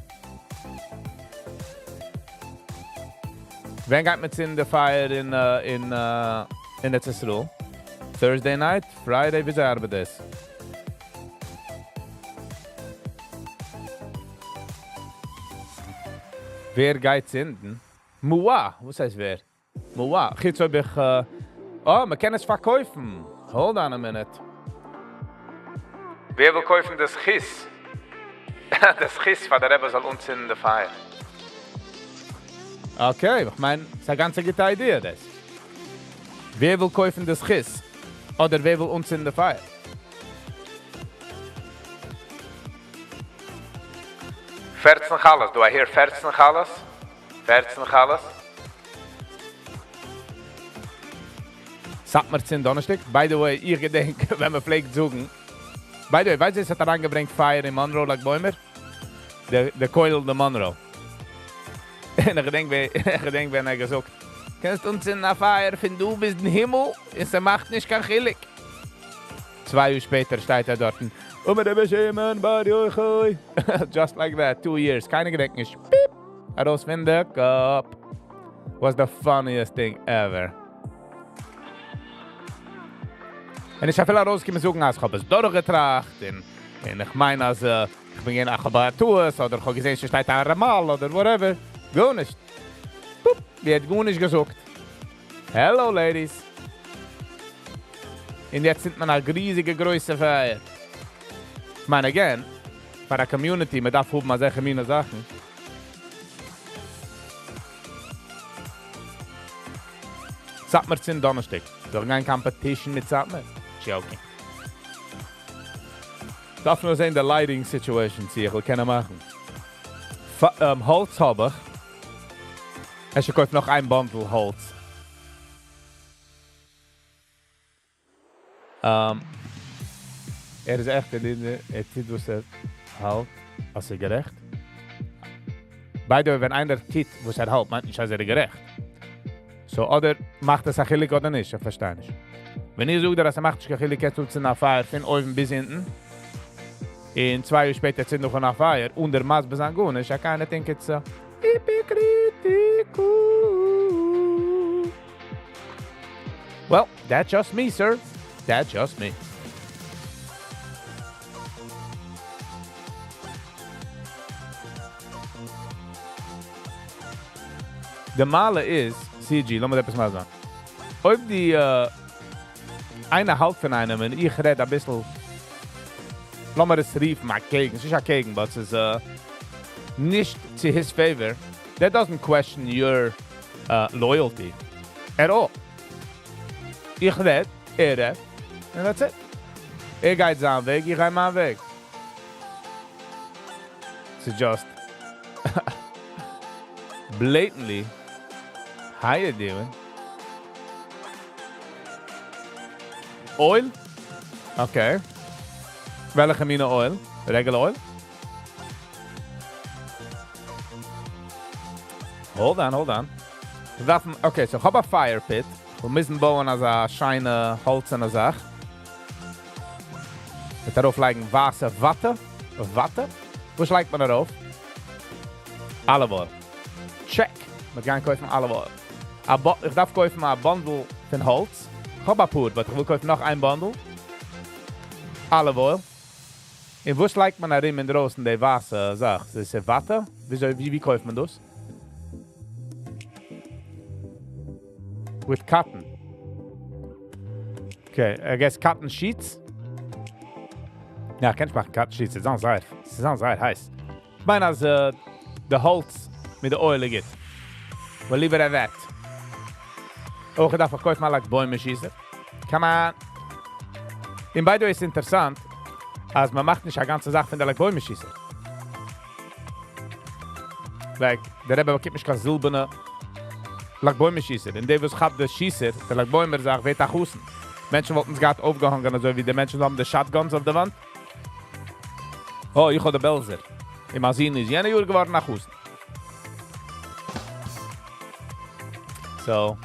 When got me in the fire in the Tesla? Thursday night, Friday, wie sagen wir das? Wer geht zünden? Mua, was heißt wer? Mua, jetzt habe ich, oh, man kann es verkaufen. Hold on a minute. Wer will kaufen das Chiss? Das Chiss, was der Rebbe soll uns in der Feier. Okay, ich meine, das ist eine ganz gute Idee, das. Wer will kaufen das Chiss? Oder wer will uns in der Feier? Verzen alles. Do I hear verzen alles? Verzen alles. Sagt mir zum Donnerstag. By the way, ich denke, wenn wir pflegt suchen. By the way, weißt du, es hat angebringt Feier in Monroe, like Bäumer? Der Keul de Monroe. Und ich denke, wenn er gesagt, kannst uns in der Feier, wenn du bist im Himmel, ist er macht nicht kein Chilik. 2 Uhr später steht er dort. Just like that, 2 years. Keine Gedächtnis. Piep. Raus von der Kopf. Was the funniest thing ever. Und ich habe viel rausgekommen suchen, als ich habe es durchgetracht. Und ich meine, als ich bin in Achabatus oder ich habe gesehen, es steht ein Ramal oder whatever. Gar nicht. Pup. Die hat gar nicht gesucht. Hello, ladies. Und jetzt sind wir eine riesige Größe Feier. Ich meine, again, für eine Community, man darf oben mal solche meine Sachen. Satmer sind Donnerstag. Doch kein Competition mit Satmer. Joking. Darf nur sehen, der Lighting Situation, die ich kann machen. Holz habe ich. Ich kaufe noch ein Bundle Holz. Er ist echt, er zieht, was er halt, als er gerecht. Beide, wenn einer zieht, was er halt, meint nicht, als er gerecht. So, oder macht es achillig oder nicht, ich verstehe nicht. Wenn ihr sucht, dass er macht, achillig, jetzt tut es nach Feier, von oben bis hinten. In 2 Uhr später sind noch nach Feier, und der Maß bis an Gunnisch, ich kann nicht denken, so, well, that's just me, sir. That's just me. De Male is, CG, lass mal etwas mal sagen. Ob die eine halt von einem, und ich rede ein bisschen, lass mal das rief mal gegen, es ist ja gegen, aber es ist nicht to his favor, that doesn't question your loyalty at all. Ich red, redt, and that's it. Geht seinen Weg, ich gehe meinen Weg. It's just blatantly. How you doing? Oil? Okay. Welke mine oil? Regular oil? Hold on. Okay, so ich habe ein Fire Pit. Wir müssen bauen als eine scheine Holz und eine Sache. Mit darauf legen Wasser, Watte. Was legt man darauf? Olive oil. Check. Wir gehen kaufen Olive oil. Ich darf kaufen ein Bundle von Holz. Ich habe ein paar, aber ich will kaufen noch ein Bundle. Olive oil. Und was legt man darin in draußen, die Wasser, sagt? Das ist Watte. Wie kauft man das? With cotton. Okay, I guess cotton sheets. Ja, kann ich machen cotton sheets. Das ist auch sehr heiß. Ich meine, als der Holz mit der Oil geht. Well, lieber than that. Auch ich darf verkaufen mal like Bäume schießen. Come on. In beide ist interessant, als man macht nicht eine ganze Sache von der like Bäume schießen. Like, der Rebbe gibt mich keine silberne like Bäume schießen. In dem, was ich der Schießer, der like Bäume sagt, wird auch husten. Menschen wollten es gerade aufgehangen, also wie die Menschen haben die Shotguns auf der Wand. Oh, ich habe den Belser. Im Asien ist jene Jahr geworden nach Husten. So.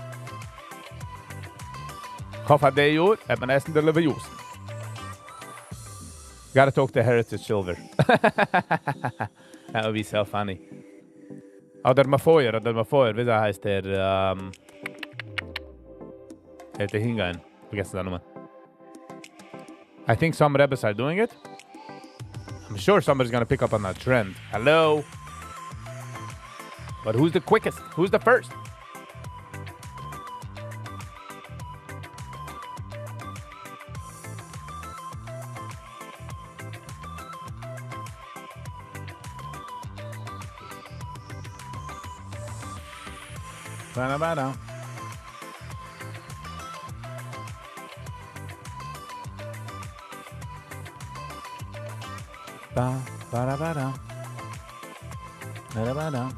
Ich hoffe, an der Jahr hat man erst in der Lebe Houston. Gotta talk to Heritage Silver. That would be so funny. Oder Mafoyer, wie heißt der? Der hingehen. Vergessen das nochmal. I think some Rebbes are doing it. I'm sure somebody's gonna pick up on that trend. Hello? But who's the quickest? Who's the first? Ba-da-ba-da. Ba-da-ba-da. Ba-da-ba-da.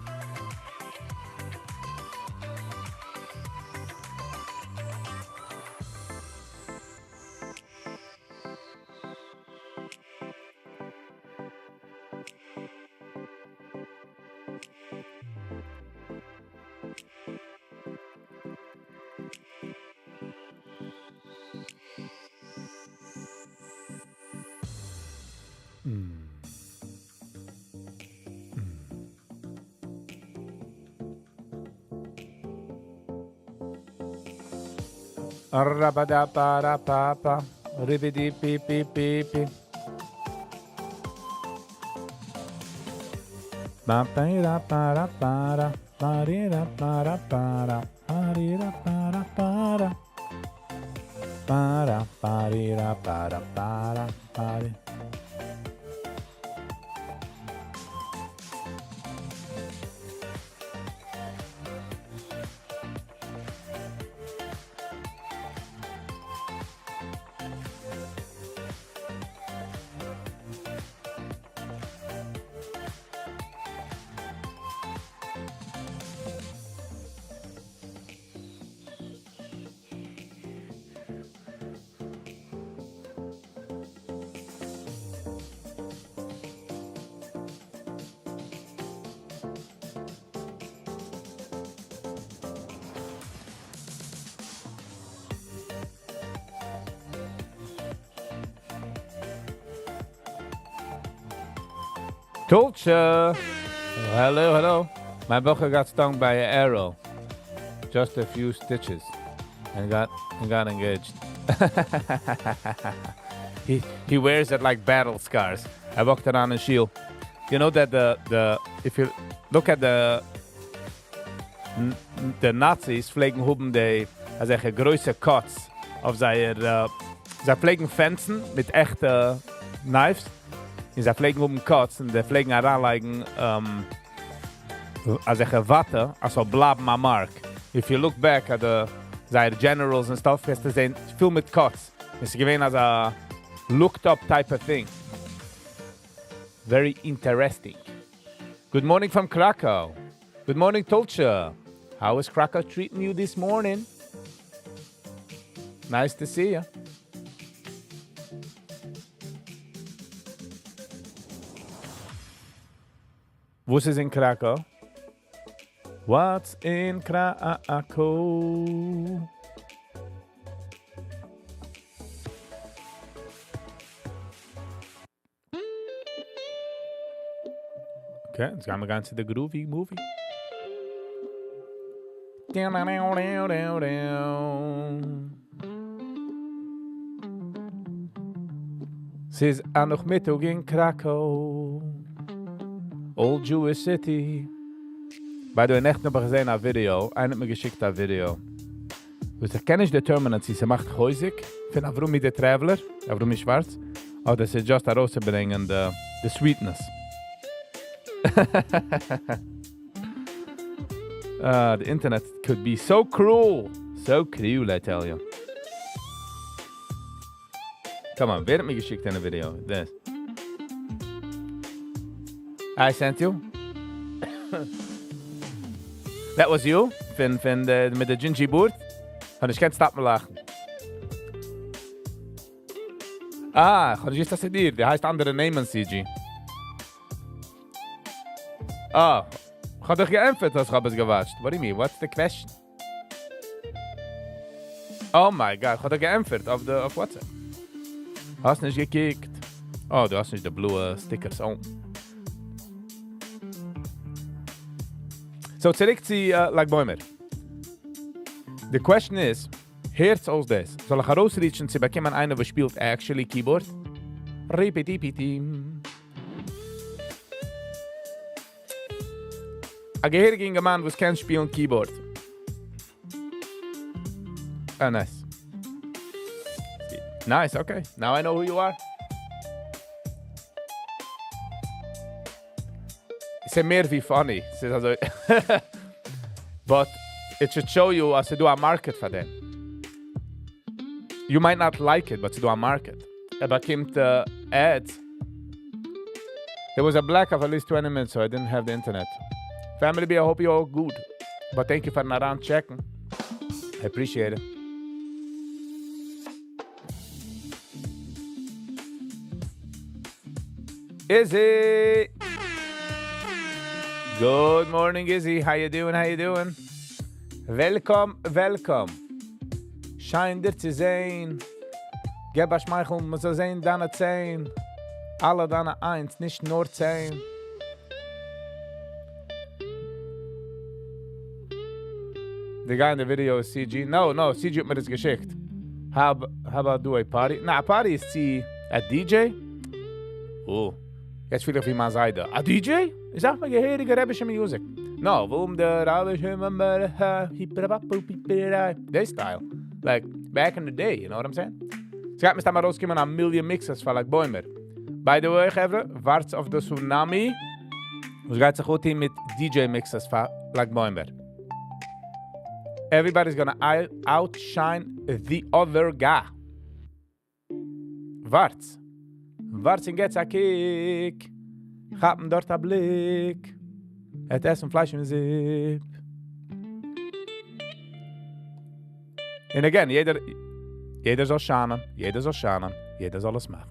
Arrabada-para-papa, ribidi-pi-pi-pi-pi. Ba-pa-da-para-para, pa-di-da-para-para, pa-di-da-para-para. Para-pa-di-da-para-para, pa-di. Tulcha. Hello. My bocher got stung by an arrow. Just a few stitches. And got engaged. He wears it like battle scars. I walked around in shield. You know that the if you look at the Nazis pflegen huben die solche große Cuts auf seine sie pflegen Fenster mit echten Knives. Und sie pflegen huben Cuts und sie pflegen heranlegen solche Watte, also bleiben am Mark. If you look back at seine Generals and stuff, wirst du sehen, viel mit Cuts. Es ist gewesen als a looked up type of thing. Very interesting. Good morning from Krakow. Good morning, Tulcha. How is Krakow treating you this morning? Nice to see you. What's in Krakow? What's in Krakow? Okay, jetzt gehen wir ganz zu der Groovy Movie. Es ist auch noch Mittag in Krakow. Old Jewish City. By the way, echt noch gesehen ein Video. Einer hat mir geschickt ein Video. Dus ich kenne nicht Determinancy. Sie macht häusig. Ich finde auch, warum ich der Traveler, warum ich schwarz. Oh, das ist just herauszubringen, the sweetness. The internet could be so cruel. So cruel, I tell you. Come on, wer hat mir geschickt in ein Video? This. I sent you. That was you? Mit der Gingy Board? Und ich kann stoppen lachen. Ah, ich habe das dir. Der heißt andere Namen, CG. Ah, ich habe dich geimpft, als ich es gewatscht. What do you mean? What's the question? Oh my God, ich habe dich geimpft auf WhatsApp. Hast nicht gekickt. Oh, du hast nicht die blue Stickers. Oh. So, zurück zu Lag Bäumer. The question is, hört aus das. Soll ich herausreachen, sie bekommen einen, der spielt actually Keyboard? Repetipiti. Ein gehöriger Mann, der kann spielen Keyboard. Ah, nice. Nice, okay. Now I know who you are. It's mehr wie funny. Also but it should show you as to do a market for them. You might not like it, but to do a market. Became the ads. There was a black of at least 20 minutes, so I didn't have the internet. Family B, I hope you're all good. But thank you for not around checking. I appreciate it. Izzy! Good morning, Izzy. How you doing? Welcome. Schein dir zu sehen. Geb a Schmeichel, man soll sehen deine 10. Alle deine 1, nicht nur 10. The guy in the video is CG. No, CG hat mir das geschickt. How about do a party? Na, a party ist sie a DJ? Oh, jetzt fühle ich wie man sagt. A DJ? Ich sag mal gehörige rebische Musik. No, warum der rebische This style. Like, back in the day, you know what I'm saying? Es gaat me staan maar rauskommen a million mixes van like Bäumer. By the way, Gevre, warts auf the Tsunami. Es geht sich gut hin mit DJ mixes von like Bäumer. Everybody's gonna outshine the other guy. Warts in gets a kick. Gaat hem dort a Blick. Het essen Fleisch im Zip. And again, jeder soll schanen, jeder soll es machen.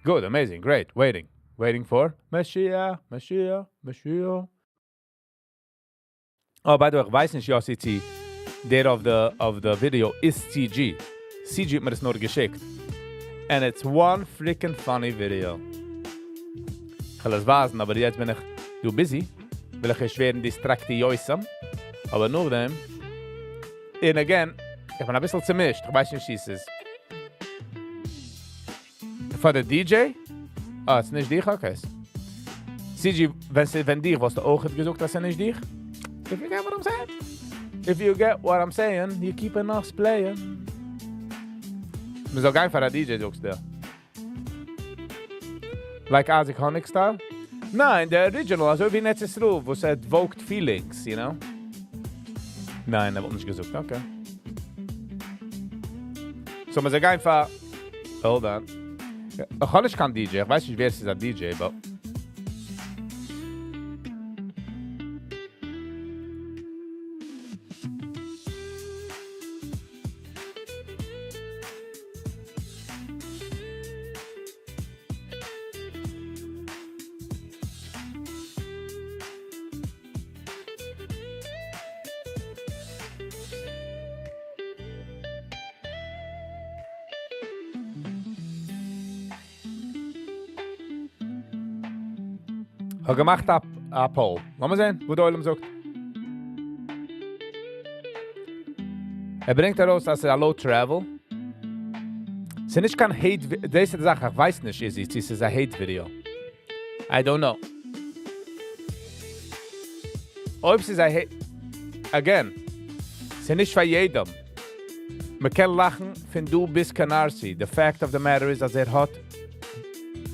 Good, amazing, great. Waiting for Mashiach. Oh, by the way, ich weiß nicht, Jossi, Der of the video is CG. CG hat mir das nur geschickt. And it's one freaking funny video. Ich will es wasen, aber jetzt bin ich busy. Will ich schweren distracti joisam. Aber nur dem. And again, ich bin ein bisschen zermischt. Ich weiß nicht, wie es ist. Für den DJ? Ah, es ist nicht dich, okay. CG, wenn dich, was du auch gesucht hast, ist nicht dich? If you get what I'm saying. If you get what I'm saying, you keep on us playing. Wir soll gehen für den DJ, sagst du. Like Isaac Honig style? Nein, der Original, also wie Netzes Ruf, wo es evoked feelings, you know? Nein, er wird nicht gesucht, okay. So, wir soll gehen für... Hold on. Ich kann nicht kein DJ, ich weiß nicht, wer ist ein DJ, aber... Ich habe gemacht a Poll. Lass mal sehen, wo der Oilem sagt. Bringt heraus, dass Low Travel. Es ist nicht kein Hate-Video. Diese Sache, ich weiß nicht, es ist ein Hate-Video. I don't know. Ob es ist ein Hate... Again, es ist nicht für jedem. Man kann lachen, wenn du bist Canarsi. The fact of the matter is, dass hat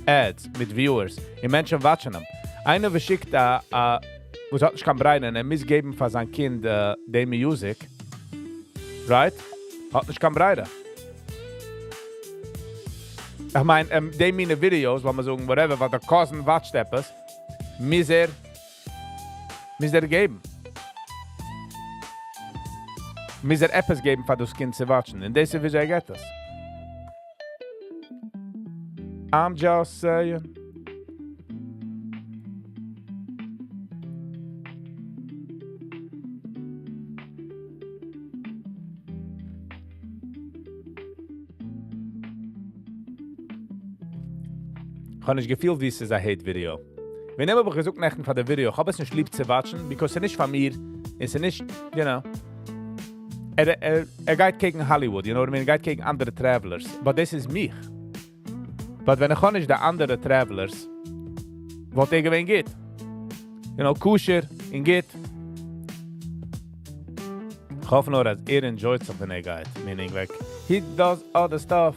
Ads mit Viewers. Die Menschen watchen ihm. Einer verschickt, wo es hat nicht kann breinen, missgeben für sein Kind die Musik. Right? Hat nicht kann breinen. Ich meine, die meine Videos, wo man sagen, whatever, was der Cousin watcht etwas, muss er geben. Muss er etwas geben, für das Kind zu watchen. Und das ist, wie er geht das. I'm just saying. Ich habe nicht gefühlt, wie es ist ein Hate-Video. Wir nehmen aber gesucht nach dem Video. Ich habe es nicht lieb zu watchen, because es ist nicht von mir. Es ist nicht, you know. Geht gegen Hollywood, you know what I mean? Geht gegen andere Travelers. Aber das ist mich. Aber wenn ich nicht die anderen Travelers, was irgendwann geht. You know, Kusher, in geht. Ich hoffe nur, dass enjoyed es, wenn geht. Meaning, like, he does other stuff.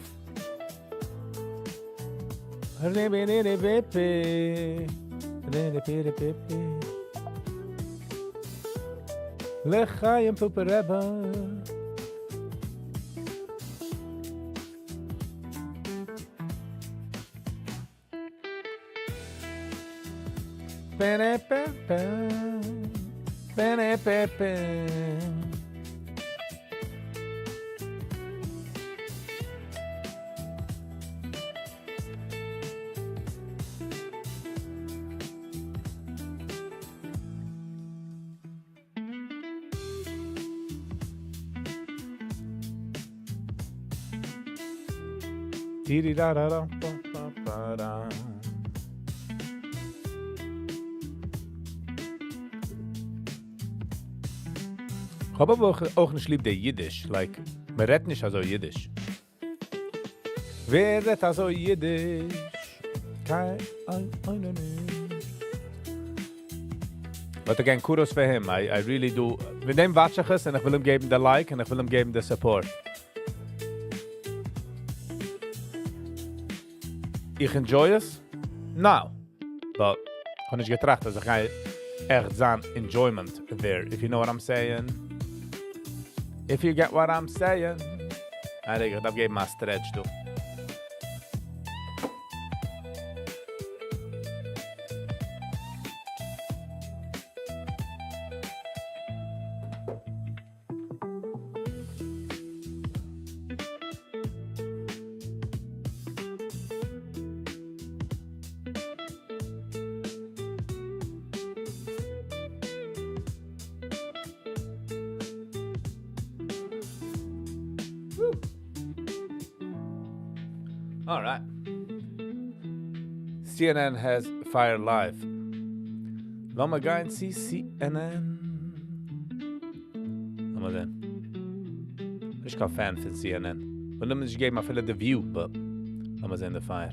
L'chaim Pupereba. Ich habe aber auch nicht lieb der Yiddish. Like, man redet nicht also Yiddish. Wer redet also Yiddish? Kein einer nicht. But again, kudos for him. I really do. Mit dem watch ich es und ich will ihm geben den Like und ich will ihm geben den Support. Ich enjoy es? No. But ich habe nicht getracht, dass ich echt sein Enjoyment there. If you know what I'm saying. If you get what I'm saying. Ich darf geben mal Stretch, du. All right. CNN has Fire Live. Lass mal gehen see CNN. Lass mal sehen. Ich bin kein Fan von CNN. Und dann muss ich geben mal viele The View, but lass mal sehen, The Fire.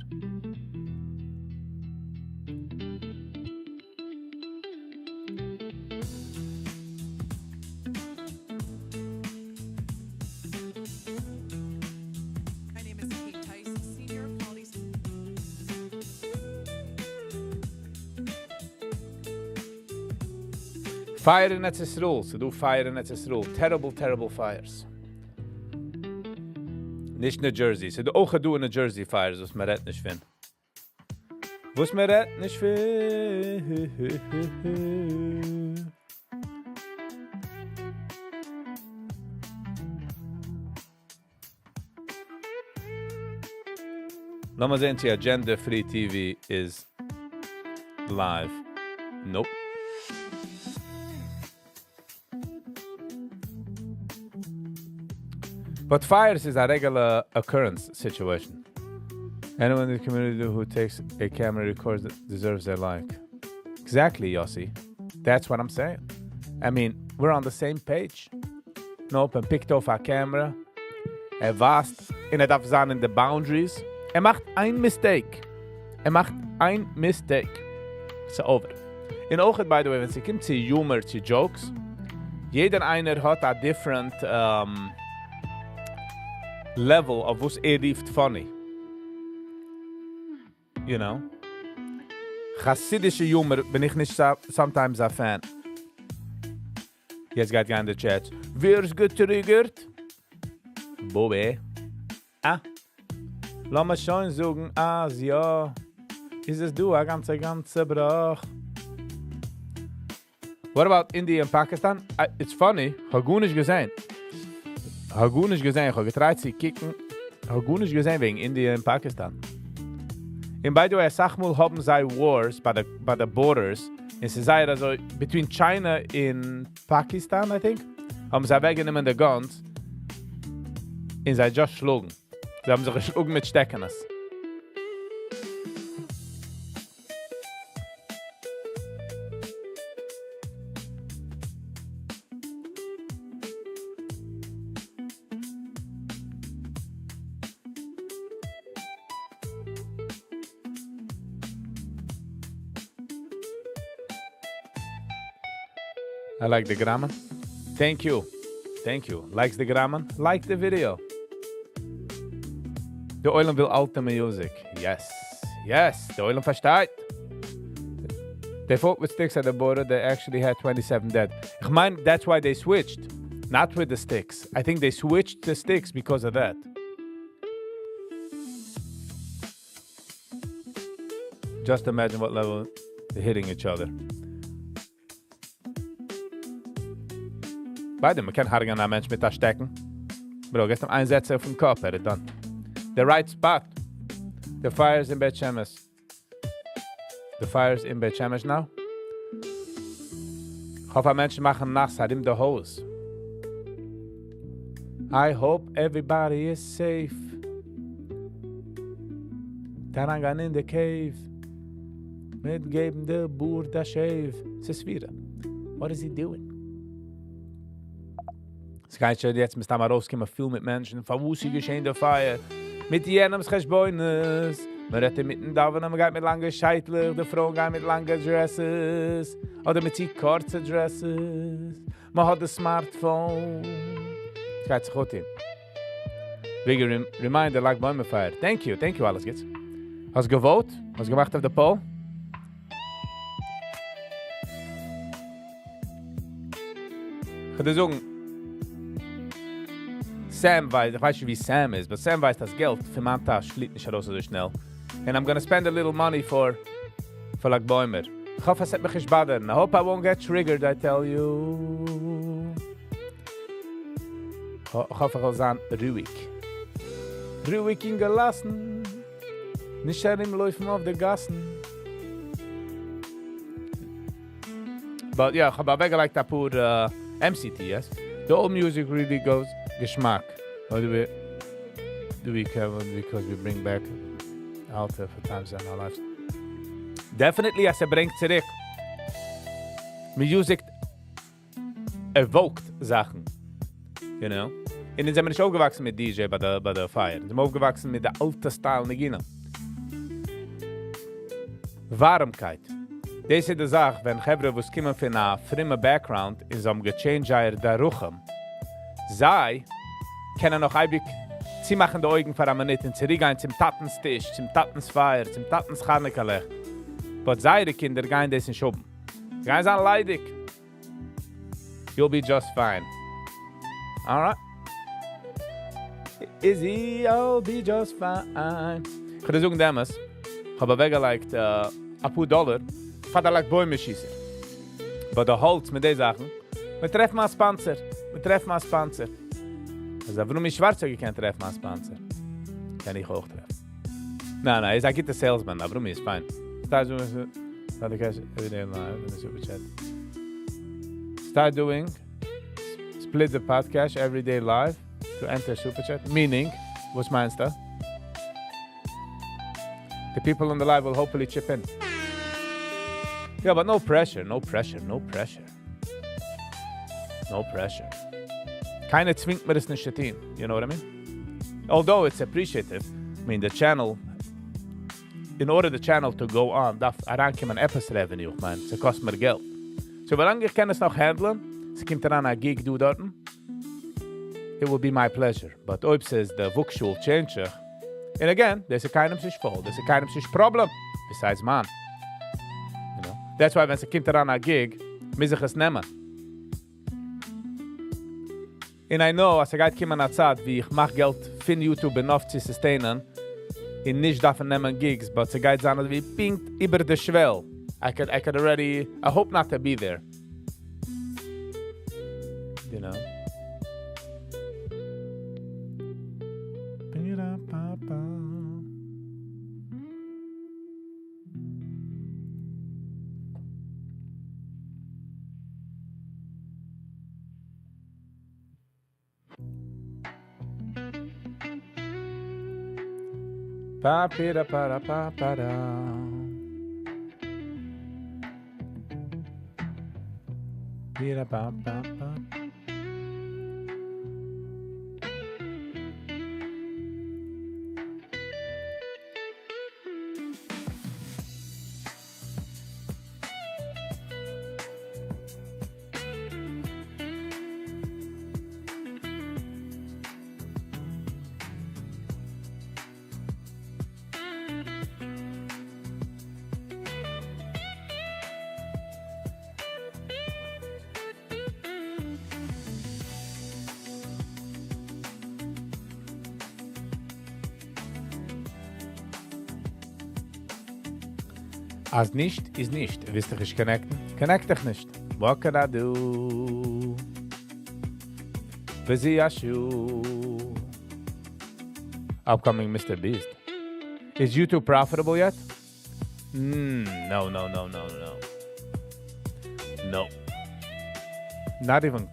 Fire in Etzisruel. So do fire in Etzisruel. Terrible, terrible fires. Nicht New Jersey. So do auch do in New Jersey fires, was man nicht finden. Was man nicht finden. Lass mal sehen, die Agenda Free TV is live. Nope. But fires is a regular occurrence situation. Anyone in the community who takes a camera records deserves their like. Exactly, Yossi. That's what I'm saying. I mean, we're on the same page. Nope, and picked off our camera. Vast in darf sein in the boundaries. Macht ein Mistake. Macht ein Mistake. It's over. In Ochet, by the way, wenn es kommt zu Humor, zu Jokes, jeder einer hat a different level of was rieft funny. You know? Chassidische Humor bin ich nicht sometimes a fan. Jetzt geht in der Chat. Wer ist getriggert? Bobby. Ah. Lass mal schon sagen, ja. Ist es du, a ganze Brach. What about India and Pakistan? It's funny. Ich habe gut nicht gesehen. Ich habe getraut zu kicken. Ich habe gut nicht gesehen wegen India und Pakistan. And by the way, sag mal, haben sie wars by the borders. Und sie sagen also, between China and Pakistan, I think, haben sie weggenommen die Guns. Und sie just schlugen. Sie haben sich geschlagen mit Steckenes. I like the grammar. Thank you. Likes the grammar? Like the video. The Eulen will alte music. Yes. The Eulen versteht. They fought with sticks at the border. They actually had 27 dead. Ich meine, that's why they switched. Not with the sticks. I think they switched the sticks because of that. Just imagine what level they're hitting each other. Beide, man kann hargen einen Mensch mit das Stecken. Bro, gestern einsetzen auf den Kopf, dann. The right spot. The fire's in Beit Shemesh. The fire's in Beit Shemesh now. Ich hoffe, Menschen machen nass, hat ihm the hose. I hope everybody is safe. Tarangan in the cave. Mitgeben der Boer das Schäf. Es ist wieder. What is he doing? Es geht schon jetzt, mit mal rauskommen, viel mit Menschen. Von wo sie geschehen der Feier. Mit jenem Schäschbeunes. Man redet mit den Daven, man geht mit langen Scheitler. Die Frauen gehen mit langen Dresses. Oder mit die kurzen Dresses. Man hat ein Smartphone. Es geht sich gut hin. Viggy, reminder, like Bäume feiern. Thank you, alles geht's. Hast du gewotet? Hast du gemacht auf der Poll? Ich würde sagen, Sam weiß, ich weiß nicht wie Sam ist, aber Sam weiß das Geld für meine Tasche fliegt nicht raus so schnell. And I'm gonna spend a little money for like Bäumer. Ich hoffe, es hat mich nicht baden. I hope I won't get triggered, I tell you. Ich hoffe, ich will sein ruhig. Ruhig ihn gelassen. Nicht im Laufen auf der Gassen. But yeah, ich habe weggelegt ein paar MCT, yes? The old music really goes Geschmack. Or do we cover because we bring back Alter for times and all that? Definitely, as bringt zurück. Music evoked Sachen. You know? Und dann sind wir nicht aufgewachsen mit DJ bei der Feier. Wir sind aufgewachsen mit der alten Style Negina. Warmkeit. Das ist die Sache, wenn Hebrer, die kommen von einem fremden Background, in so einem gechanged der Ruchem, sei, können noch ein sie machen die Augen für eine Minute und zurückgehen zum Tatenstisch, zum Tatensfeier, zum Tatenscharnikerlech. Aber seine Kinder gehen das nicht oben. Sie gehen sein leidig. You'll be just fine. Alright? Izzy, I'll be just fine. Ich würde sagen damals, ich habe weggelegt ein paar $, für die Bäume schießen. Aber der Holz mit den Sachen, wir treffen mal Sponsor. Also, warum ich Schwarze gekannt treffen als Sponsor? Kann ich auch treffen. Nein, ich gibt ein Salesman, aber warum ist fein. Start everyday live in the super chat. Start doing split the podcast everyday live to enter super chat. Meaning, what's meinst du? The people on the live will hopefully chip in. Yeah, but no pressure. Keiner zwingt mir das nicht zu tun. You know what I mean? Although it's appreciative. I mean, the channel, in order the channel to go on, darf herankommen etwas Revenue. Ich meine, es kostet mir Geld. So, solange ich kann es noch handeln, es kommt daran ein Gig du dort, it will be my pleasure. But ob es ist der Wuchschul change, and again, there's keinem sich voll, there's keinem sich Problem, besides man. You know? That's why, wenn es kommt daran ein Gig, muss ich es nehmen. And I know, als geht kommen eine Zeit, wie ich mach Geld für YouTube enough zu sustainen, und nicht davon nehmen Gigs, but es geht sein, wie pinkt über der Schwell. I could already, I hope not to be there. You know? Pa pira para pa para. Pira pa pa pa. Als nicht, ist nicht. Wisst ihr, ich connecten? Connect dich nicht. What can I do? Busy as you. Upcoming Mr. Beast. Is YouTube profitable yet? No. No. Not even.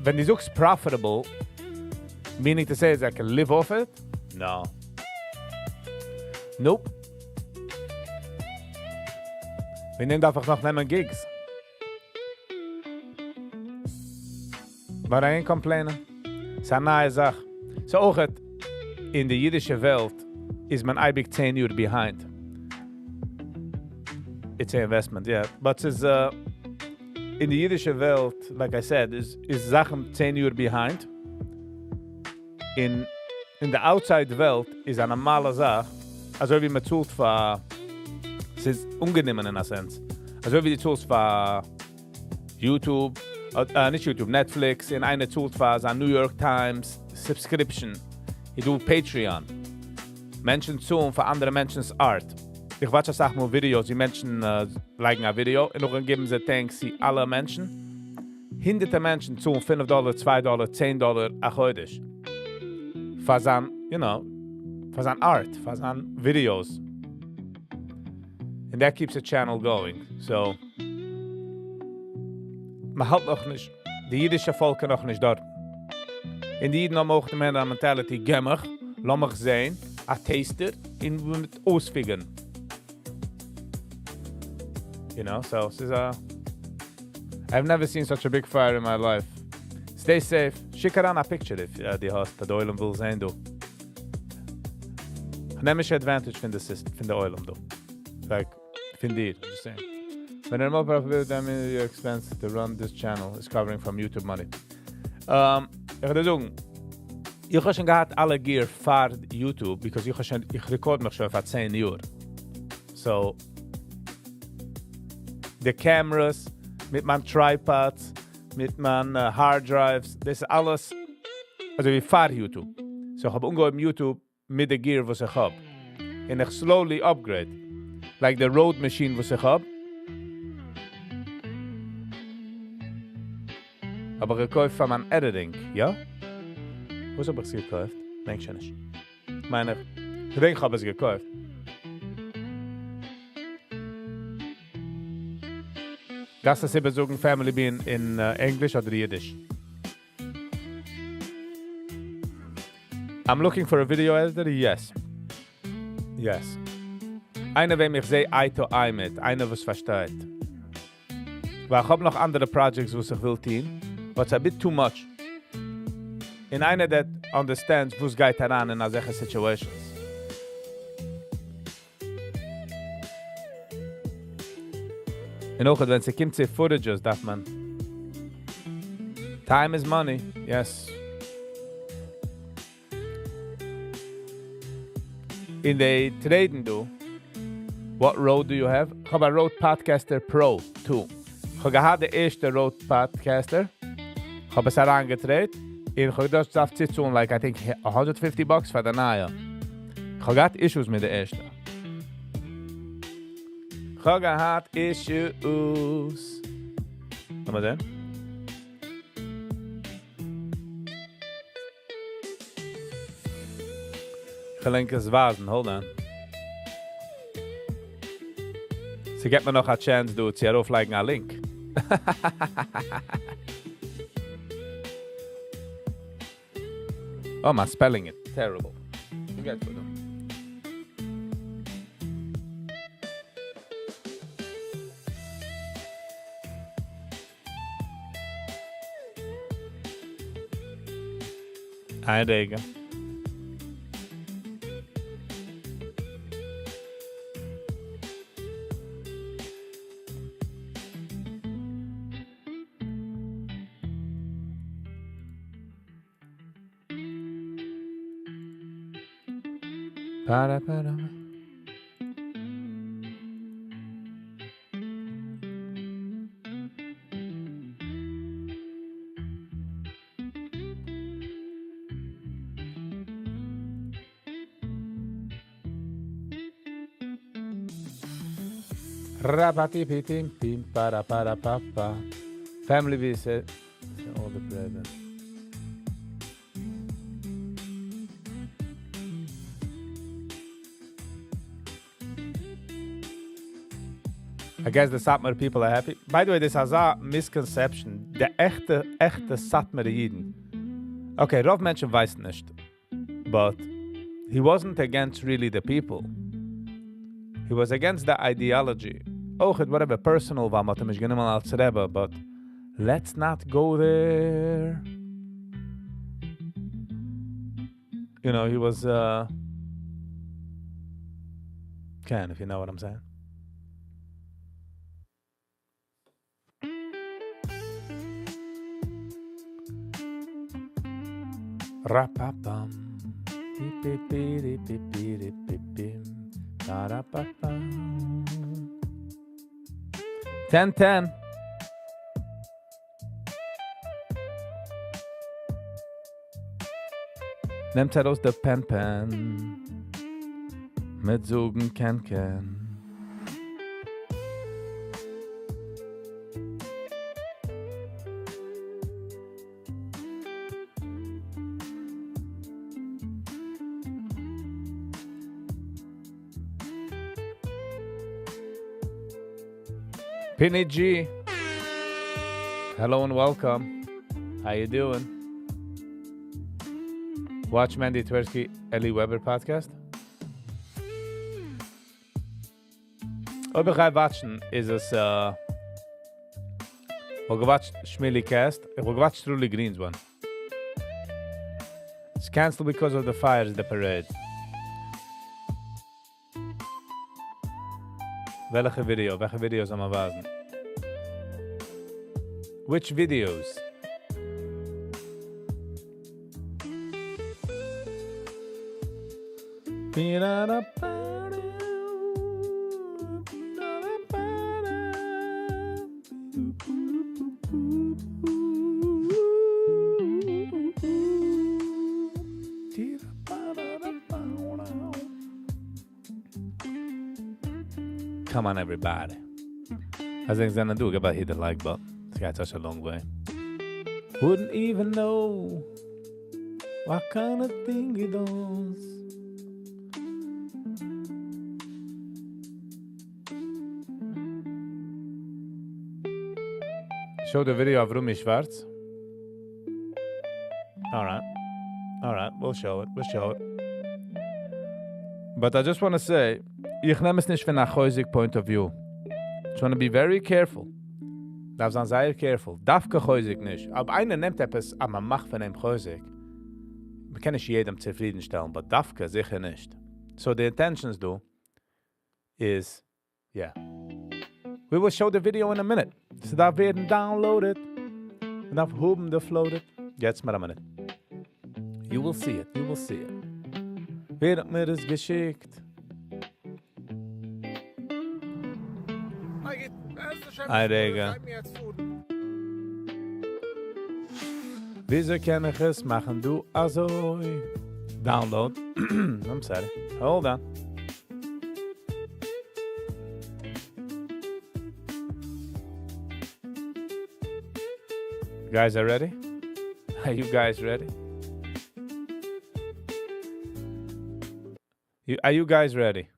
When you look profitable, meaning to say is I can live off it? No. Nope. Wir nehmen einfach noch nehmen Gigs. Aber I ain't complaining. Es ist eine neue Sache. So auch in der jiddische Welt ist man eigentlich 10 Jahre behind. It's an investment, yeah. But it's in der jiddische Welt, like I said, is Sachen 10 Jahre behind. In der outside Welt ist eine normale Sache, also wie man zahlt für es ist ungenehm in einer Sense. Also wie die Tools für YouTube, nicht YouTube, Netflix, in eine Tool für so New York Times, Subscription. Ich do Patreon. Menschen zahlen für andere Menschen's Art. Ich watch das auch mal Videos, die Menschen liken ein Video und dann geben sie Thanks zu alle Menschen. Hunderte Menschen zahlen $5, $2, $10 auch heute. Für sein, für sein Art, für sein Videos. And that keeps the channel going. So, man halt noch nicht, die jiddische Volke noch nicht dort. In die Jiden mochten men een mentality gemmer, lammig zijn, a taster, in met ausfiggen. You know, so this is I've never seen such a big fire in my life. Stay safe. Schick a picture if die hast, dat de oilem wil zijn, do. Neem eens advantage van de oilem, do. Like, van die, just saying. When I'm more profitable than your expense to run this channel is covering from YouTube money. Ik ga zeggen, ich habe schon gehabt alle Gear für YouTube, because ich record mich schon für 10 Jahre. So, the cameras, mit meinen Tripods, mit meinen Hard Drives, das ist alles, also wie für YouTube. So, ich habe umgehoben YouTube mit der Gear, was ich habe. Und ich slowly upgrade. Like the Road Machine, was ich habe. Aber gekauft von meinem Editing, ja? Was habe ich es gekauft? Denk schon nicht. Meine, ich denke, ich habe es gekauft. Das ist eben so ein Family Bean in Englisch oder Yiddish. I'm looking for a video editor? Yes. Yes. Einer, wem ich sehe eye to eye mit. Einer, was versteht. Weil ich habe noch andere Projects, was ich will tun. But it's a bit too much. In einer, that understands, was geht heran in solche situations. Und auch, wenn es kommt zu footages, darf man... Time is money, yes. In the trading, what Rode do you have? Ich habe ein Rode Podcaster Pro 2. Ich habe gehabt den ersten Rode Podcaster. Ich habe es herangetreten. Und ich habe das auf Zitzung, like, I think, $150 für den neuen. Ich habe gehabt Issues mit der ersten. Ich habe gehabt Issues. Nochmal sehen. Ich gelenke es wasen, hold on. Sie gibt mir noch eine Chance, du, zu auflegen einen Link. Oh, my spelling it. Terrible. Forget for them. Einregen. Para. Rapati pitim pim para papa. Family visit. All the presents. I guess the Satmar people are happy. By the way, this has a misconception. The echte Satmar Yidden. Okay, Rav Menschen weiß nicht. But he wasn't against really the people. He was against the ideology. Oh, it whatever personal war, mit dem ich genommen als Rebbe, but let's not go there. You know, he was, Ken, if you know what I'm saying. Rapapam. 10-10. Nehmt heraus der Pen. Mit Sogen Ken. Penny G, hello and welcome. How you doing? Watch Mandy Tversky, Ellie Weber podcast. Ob ich watchen, ist es, ich gewatcht Schmilly Cast, ich gewatcht Truly Greens one. It's cancelled because of the fires, the parade. Welche videos am wasen? Which videos? Come on, everybody. I think gonna do about hit the like button. This guy such a long way. Wouldn't even know what kind of thing he does. Show the video of Rumi Schwartz. Alright, we'll show it. But I just want to say, ich nehme es nicht von einer Chäusig point of view. Ich want to be very careful. Darf sein sehr careful. Darf kein Chäusig nicht. Aber einer nimmt etwas, aber man macht von einem Chäusig. Man kann nicht jedem zufriedenstellen, aber darf kein sicher nicht. So the intentions do is, yeah. We will show the video in a minute. So darf werden downloaded. Und darf hoben gefloated. Jetzt mal a minute. You will see it. Wer hat mir das geschickt? Hey, Digga. Wieso kann ich es machen, du also? Download. I'm sorry. Hold on. You guys are ready? Are you guys ready? Are you guys ready?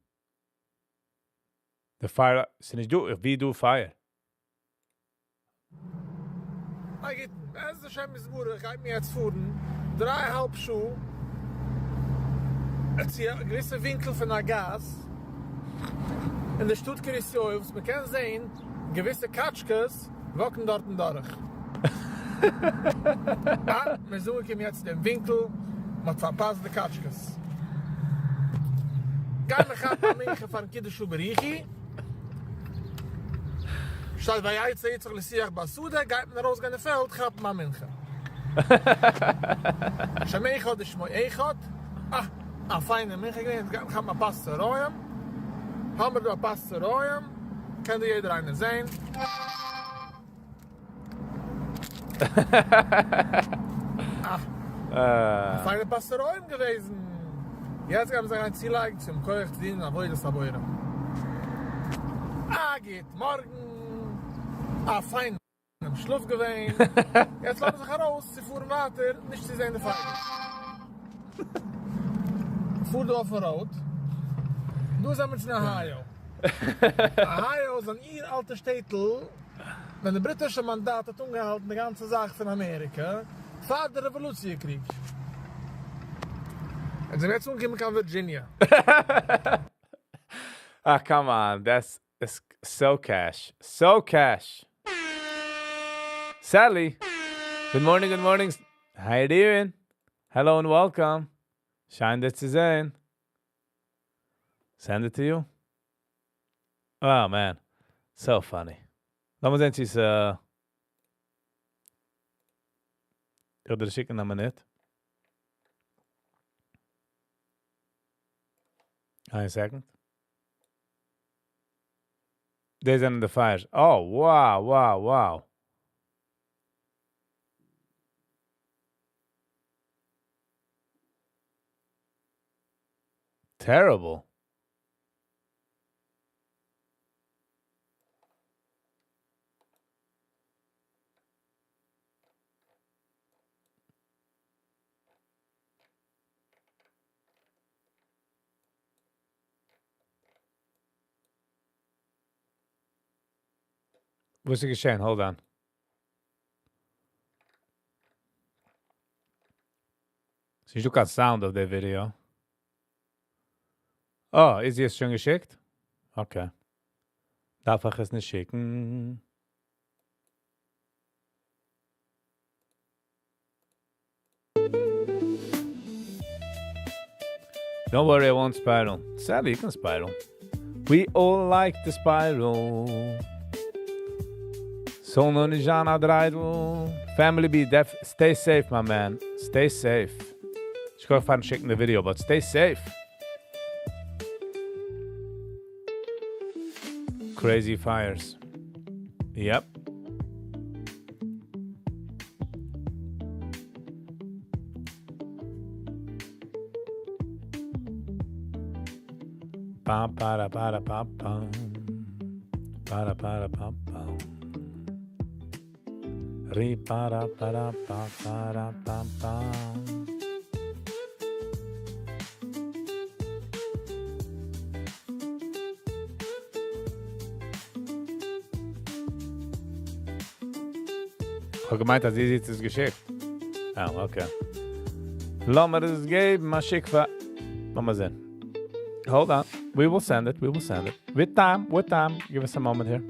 The fire. We do fire. As the Shem is good, I mir jetzt fuhren, 3,5 Schuhe, jetzt hier ein gewisser Winkel von der Gas, in der Stuttgart ist ja, man kann sehen, gewisse Katschkes wocken dort und durch. Wir suchen jetzt den Winkel mit verpassten Katschkes. Gerne gaat man mich von Kiddush Uberichi. Statt bei Eiz jetzt soll sich Basuda, geht man raus in das Feld, gaat man Mincha. Schmei hat es mal Echot. A feine Mincha gehen, gaat man Pasta roem. Haben wir da Pasta roem. Kann jeder eine sein. Feine Pasta roem gewesen. Jetzt haben sie ein Ziel zum Koch zu dienen, aber das aber. Geht morgen. Fein. Im Schlaf gewesen. Jetzt lassen sie sich raus, sie fuhren weiter, nicht zu sehen der Feinde. Fuhr auf der Rot. Du sind mit nach Ohio. Ohio ist ein alter Städtel. Wenn der britische Mandat hat umgehalten, die ganze Sache von Amerika, war der Revolutionskrieg. Und sind jetzt umgekommen an Virginia. Come on. That's so cash. So cash. Sally. Good morning. How you doing? Hello and welcome. Shine this is in. Send it to you. Oh, man. So funny. Lass mal sehen, sie ist, oder schicken wir nicht. One second. There's in the fires. Oh, wow. Terrible. What's it geschehen? Hold on. Sie du kein Sound auf der Video. Oh, ist sie es schon geschickt? Okay. Darf ich es nicht schicken? Don't worry, I won't spiral. Sally, you can spiral. We all like the spiral. So no Nijana Dreidel. Family be def. Stay safe, my man. Stay safe. Ich kann fahren schicken the video, but stay safe. Crazy fires. Yep. Pam para para pam pam. Para pam pam. Ri para pam pam. Ich habe gemeint, dass sie es geschickt. Oh, okay. Lass mir das geben, mal schick für... Mal sehen. Hold on. We will send it. With time. Give us a moment here.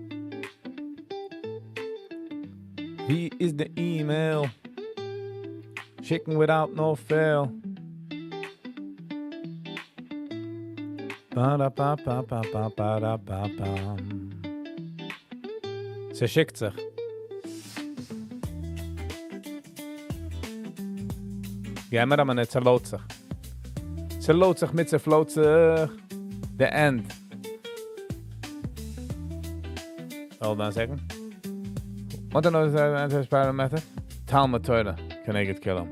Here is the email. Schicken without no fail. Sie schickt sich. Gehen wir aber nicht, zerlaut sich. Zerlaut sich mit zerflaut sich. The end. Hold on a second. Want to know the anti-spiral method? Talmud Torah. Can I get kill him?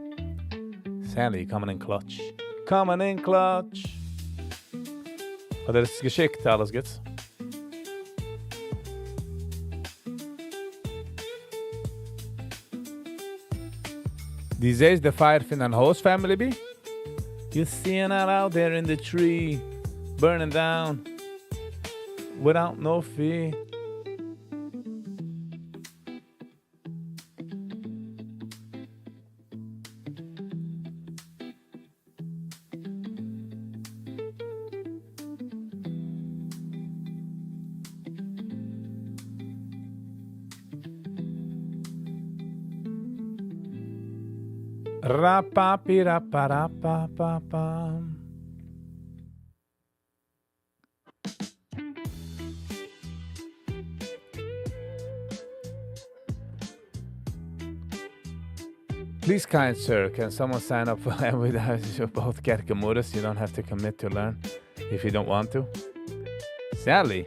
Sally, coming in clutch. Hat es geschickt, alles geht's. These days the fire from an host family be? You seeing that out there in the tree, burning down, without no fee. Ra-pa-pi-ra-pa-ra-pa-pa-pam. Please, kind sir, can someone sign up for both get Gemuras? You don't have to commit to learn if you don't want to. Sally,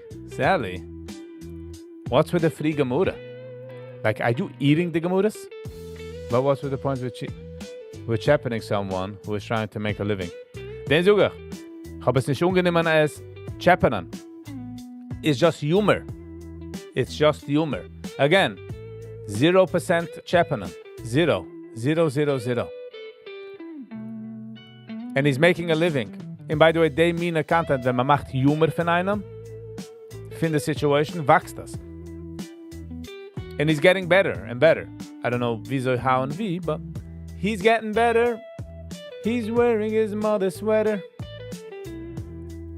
what's with the free Gemura? Like, are you eating the Gemuras? But what's with the point with chaperoning someone who is trying to make a living? Den sogar. Ich habe es nicht ungenommen als chaperon. It's just humor. Again, 0% chaperon. 0. And he's making a living. And by the way, they mean a content, wenn man macht Humor von einem, in the situation, wächst das. And he's getting better and better. I don't know wieso, how and wie, but he's getting better. He's wearing his mother's sweater.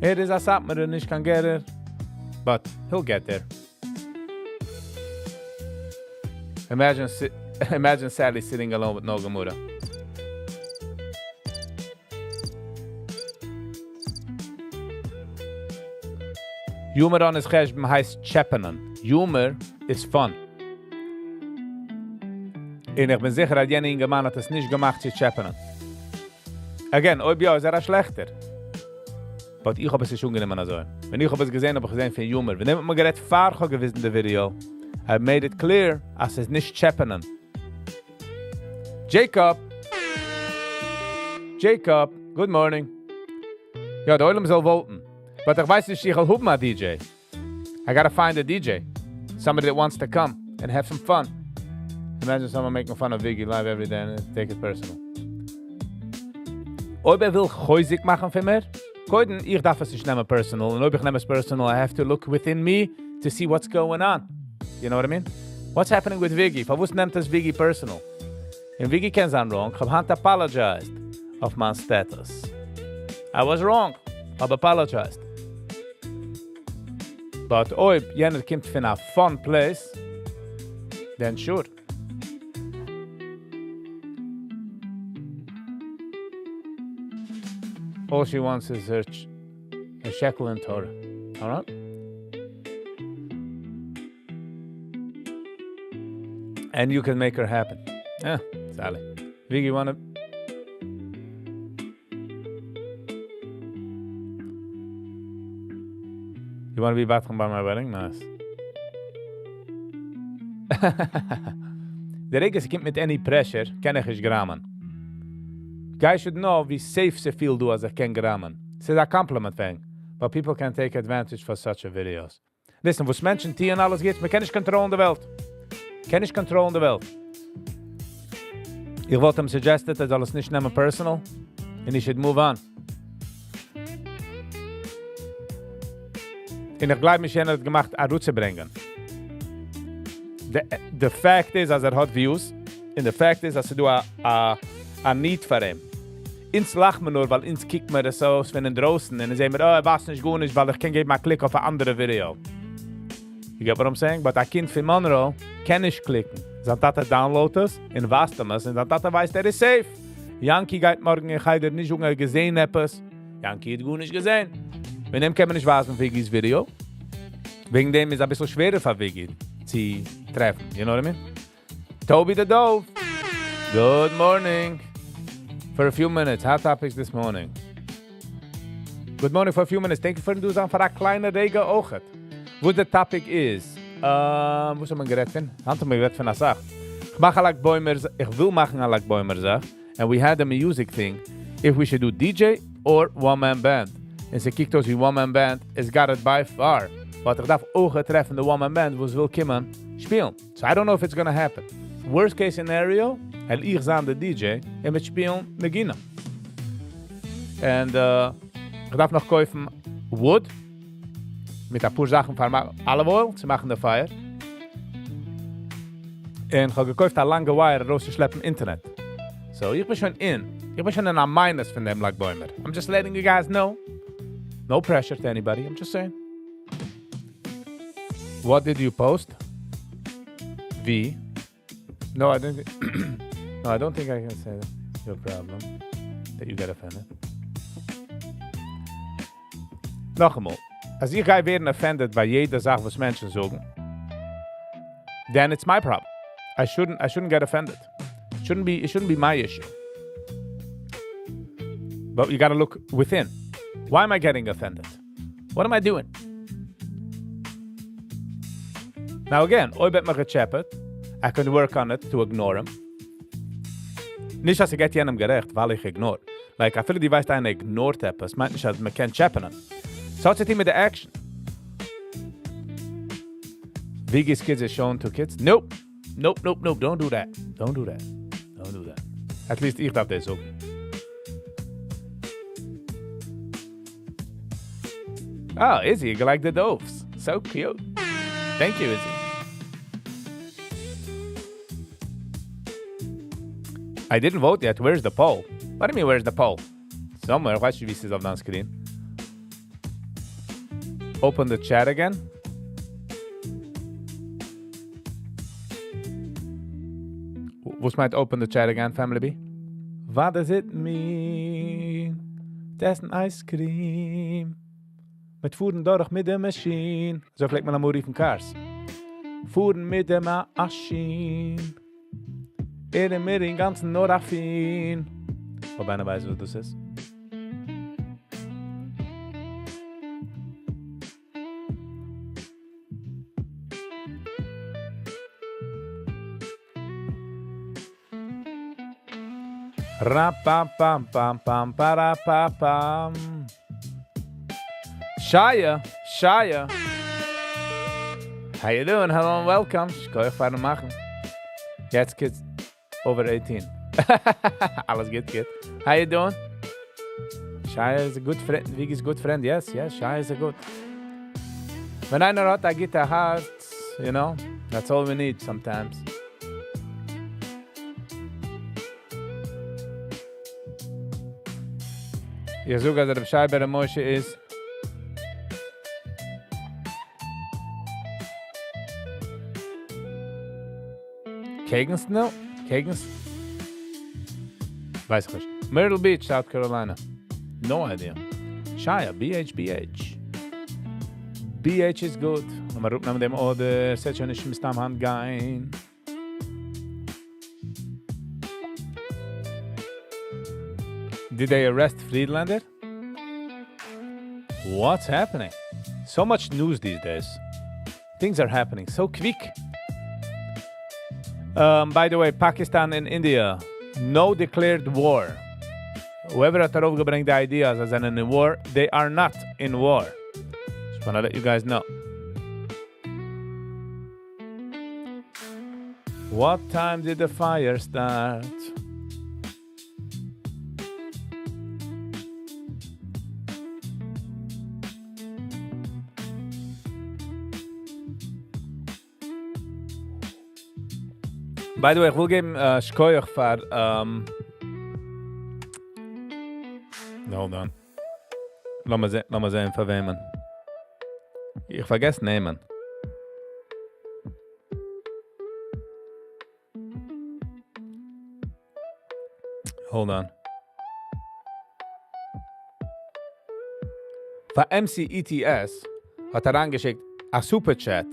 It is a sapmer and ich can get it. But he'll get there. Imagine Sally sitting alone with no Gemura. Humor on his cheshbon heißt chaperonen. Humor is fun. Und ich bin sicher, dass jene Ingemann hat es nicht gemacht, zu chaperonen. Again, ob ja, ist schlechter. Aber ich habe es nicht ungenehm an so. Wenn ich habe es gesehen, habe ich gesehen für Humor. Wenn jemand mir gerade Fargo gewissen in der Video, I made it clear, als es nicht chaperonen. Jacob, good morning. Ja, der Oilem soll voten. But ich weiß nicht, ich will hupen a DJ. I gotta find a DJ. Somebody that wants to come and have some fun. Imagine someone making fun of Viggy live every day and take it personal. Ob will Geusig machen für mir? Koiden, ich darf es nicht nehmen personal. Und ob ich nehme es personal, I have to look within me to see what's going on. You know what I mean? What's happening with Viggy? Verwusst nimmt es Viggy personal? And Viggy can sein wrong. Ich hab Hand apologized. auf mein Status. I was wrong. I've apologized. But ob jener kommt von a fun place, then sure. All she wants is her shekel and Torah. All right? And you can make her happen. Yeah, Sally. Viggy, you wanna... You wanna be bathroom by my wedding? Nice. Der Regen kommt mit any pressure, kann ich nicht gramen. Guys should know wie safe se feel do as ich kann gramen. It's a compliment thing. But people can take advantage for such a videos. Listen, was Menschen die und alles geht, man kann nicht kontrollen der Welt. Kann nicht kontrollen der Welt. Ich wollte ihm suggested, er soll es nicht nehmen personal. And he should move on. Und ich glaube, mich hat gemacht, a Ruhe zu bringen. The fact is, als hat views, and the fact is, als du a need für ihn. Ins lachen wir nur, weil ins kicken wir das aus von den draußen, und dann sagen wir, oh, was nicht gut ist, weil ich kann geben mal Klick auf ein anderes Video. You get what I'm saying? But a Kind von Monroe kann nicht klicken. Sein Tata downloadet es, und was dann ist, und sein Tata weiß, der ist safe. Yankee geht morgen, ich habe nicht gesehen etwas. Yankee hat gut nicht gesehen. Mit dem kann man nicht wasen, Viggys Video. Wegen dem ist es ein bisschen schwerer für Viggy zu treffen. You know what I mean? Toby the Dove. Good morning. For a few minutes, hot topics this morning. Good morning for a few minutes. Thank you for the for a kleine Regen auch. What the topic is? Wo soll man geredet werden? Hand mir geredet von einer Sache. Ich will machen a like Bäumer Sache. And we had a music thing. If we should do DJ or one-man band. And ze kijkt als die one-man band is got it by far. But ich darf auch treffen the one-man band, wo es will kommen, spielen. So I don't know if it's gonna happen. Worst case scenario, ich sein der DJ und mit spielen Negina. And ich darf noch kaufen Wood mit ein paar Sachen von alle wollen, zu machen der Feier. Und ich habe gekauft eine lange Wire rauszuschleppen im Internet. So, ich bin schon in a minus von dem like Bäumer. I'm just letting you guys know. No pressure to anybody, I'm just saying. What did you post? V. No, I don't think I can say that. Your problem. That you get offended. Noch einmal. Als ich werden offended bei jeder Sache, was Menschen sagen, then it's my problem. I shouldn't get offended. It shouldn't be my issue. But you gotta look within. Why am I getting offended? What am I doing? Now again, oi bet me gechappet. I can work on it to ignore him. Nicht, dass ich get jenem gerecht, weil ich ignore. Like, I feel die weiß, dass ignored etwas. Meint nicht, dass man kann chappen. So it's mit der Action. Viggy's kids is shown to kids. Nope. Don't do that. Don't do that. At least ich darf das sagen. Oh, Izzy, you like the doves. So cute. Thank you, Izzy. I didn't vote yet. Where's the poll? What do you mean, where's the poll? Somewhere. Why should we see it on screen? Open the chat again. What's my open the chat again, family B? What does it mean? Das ist ein Ice Cream. Mit fuhren durch mit der Maschine. So vielleicht mal am Uri von Cars. Fuhren mit der Maschine. Mit den ganzen Norafin. Wobei einer weiß, was das ist. Ra-pam-pam-pam-pam-para-pam-pam. Shia. How you doing? Hello and welcome. Ich kann euch weiter machen. Jetzt kids over 18. Alles good. How you doing? Shia is a good friend. Viggy's a good friend. Yes, Shia is a good. When einer hat a guitar heart, you know, that's all we need sometimes. Ich sage, dass der Bescheid bei der Moshe ist. Kegens no? Kegens? Weiß ich nicht. Myrtle Beach, South Carolina. No idea. Shia, BH. BH is good. Maar roep naar dem order. Zet je niet met hand gaan. Did they arrest Friedlander? What's happening? So much news these days. Things are happening so quick. By the way, Pakistan and India, no declared war. Whoever had overgebrengt the ideas as in a war, they are not in war. Just want to let you guys know. What time did the fire start? By the way, ich will geben Schkoyach für hold on. Lass mal sehen, für wem. Ich vergesse nehmen. Hold on. Für MCETS hat angeschickt a Superchat.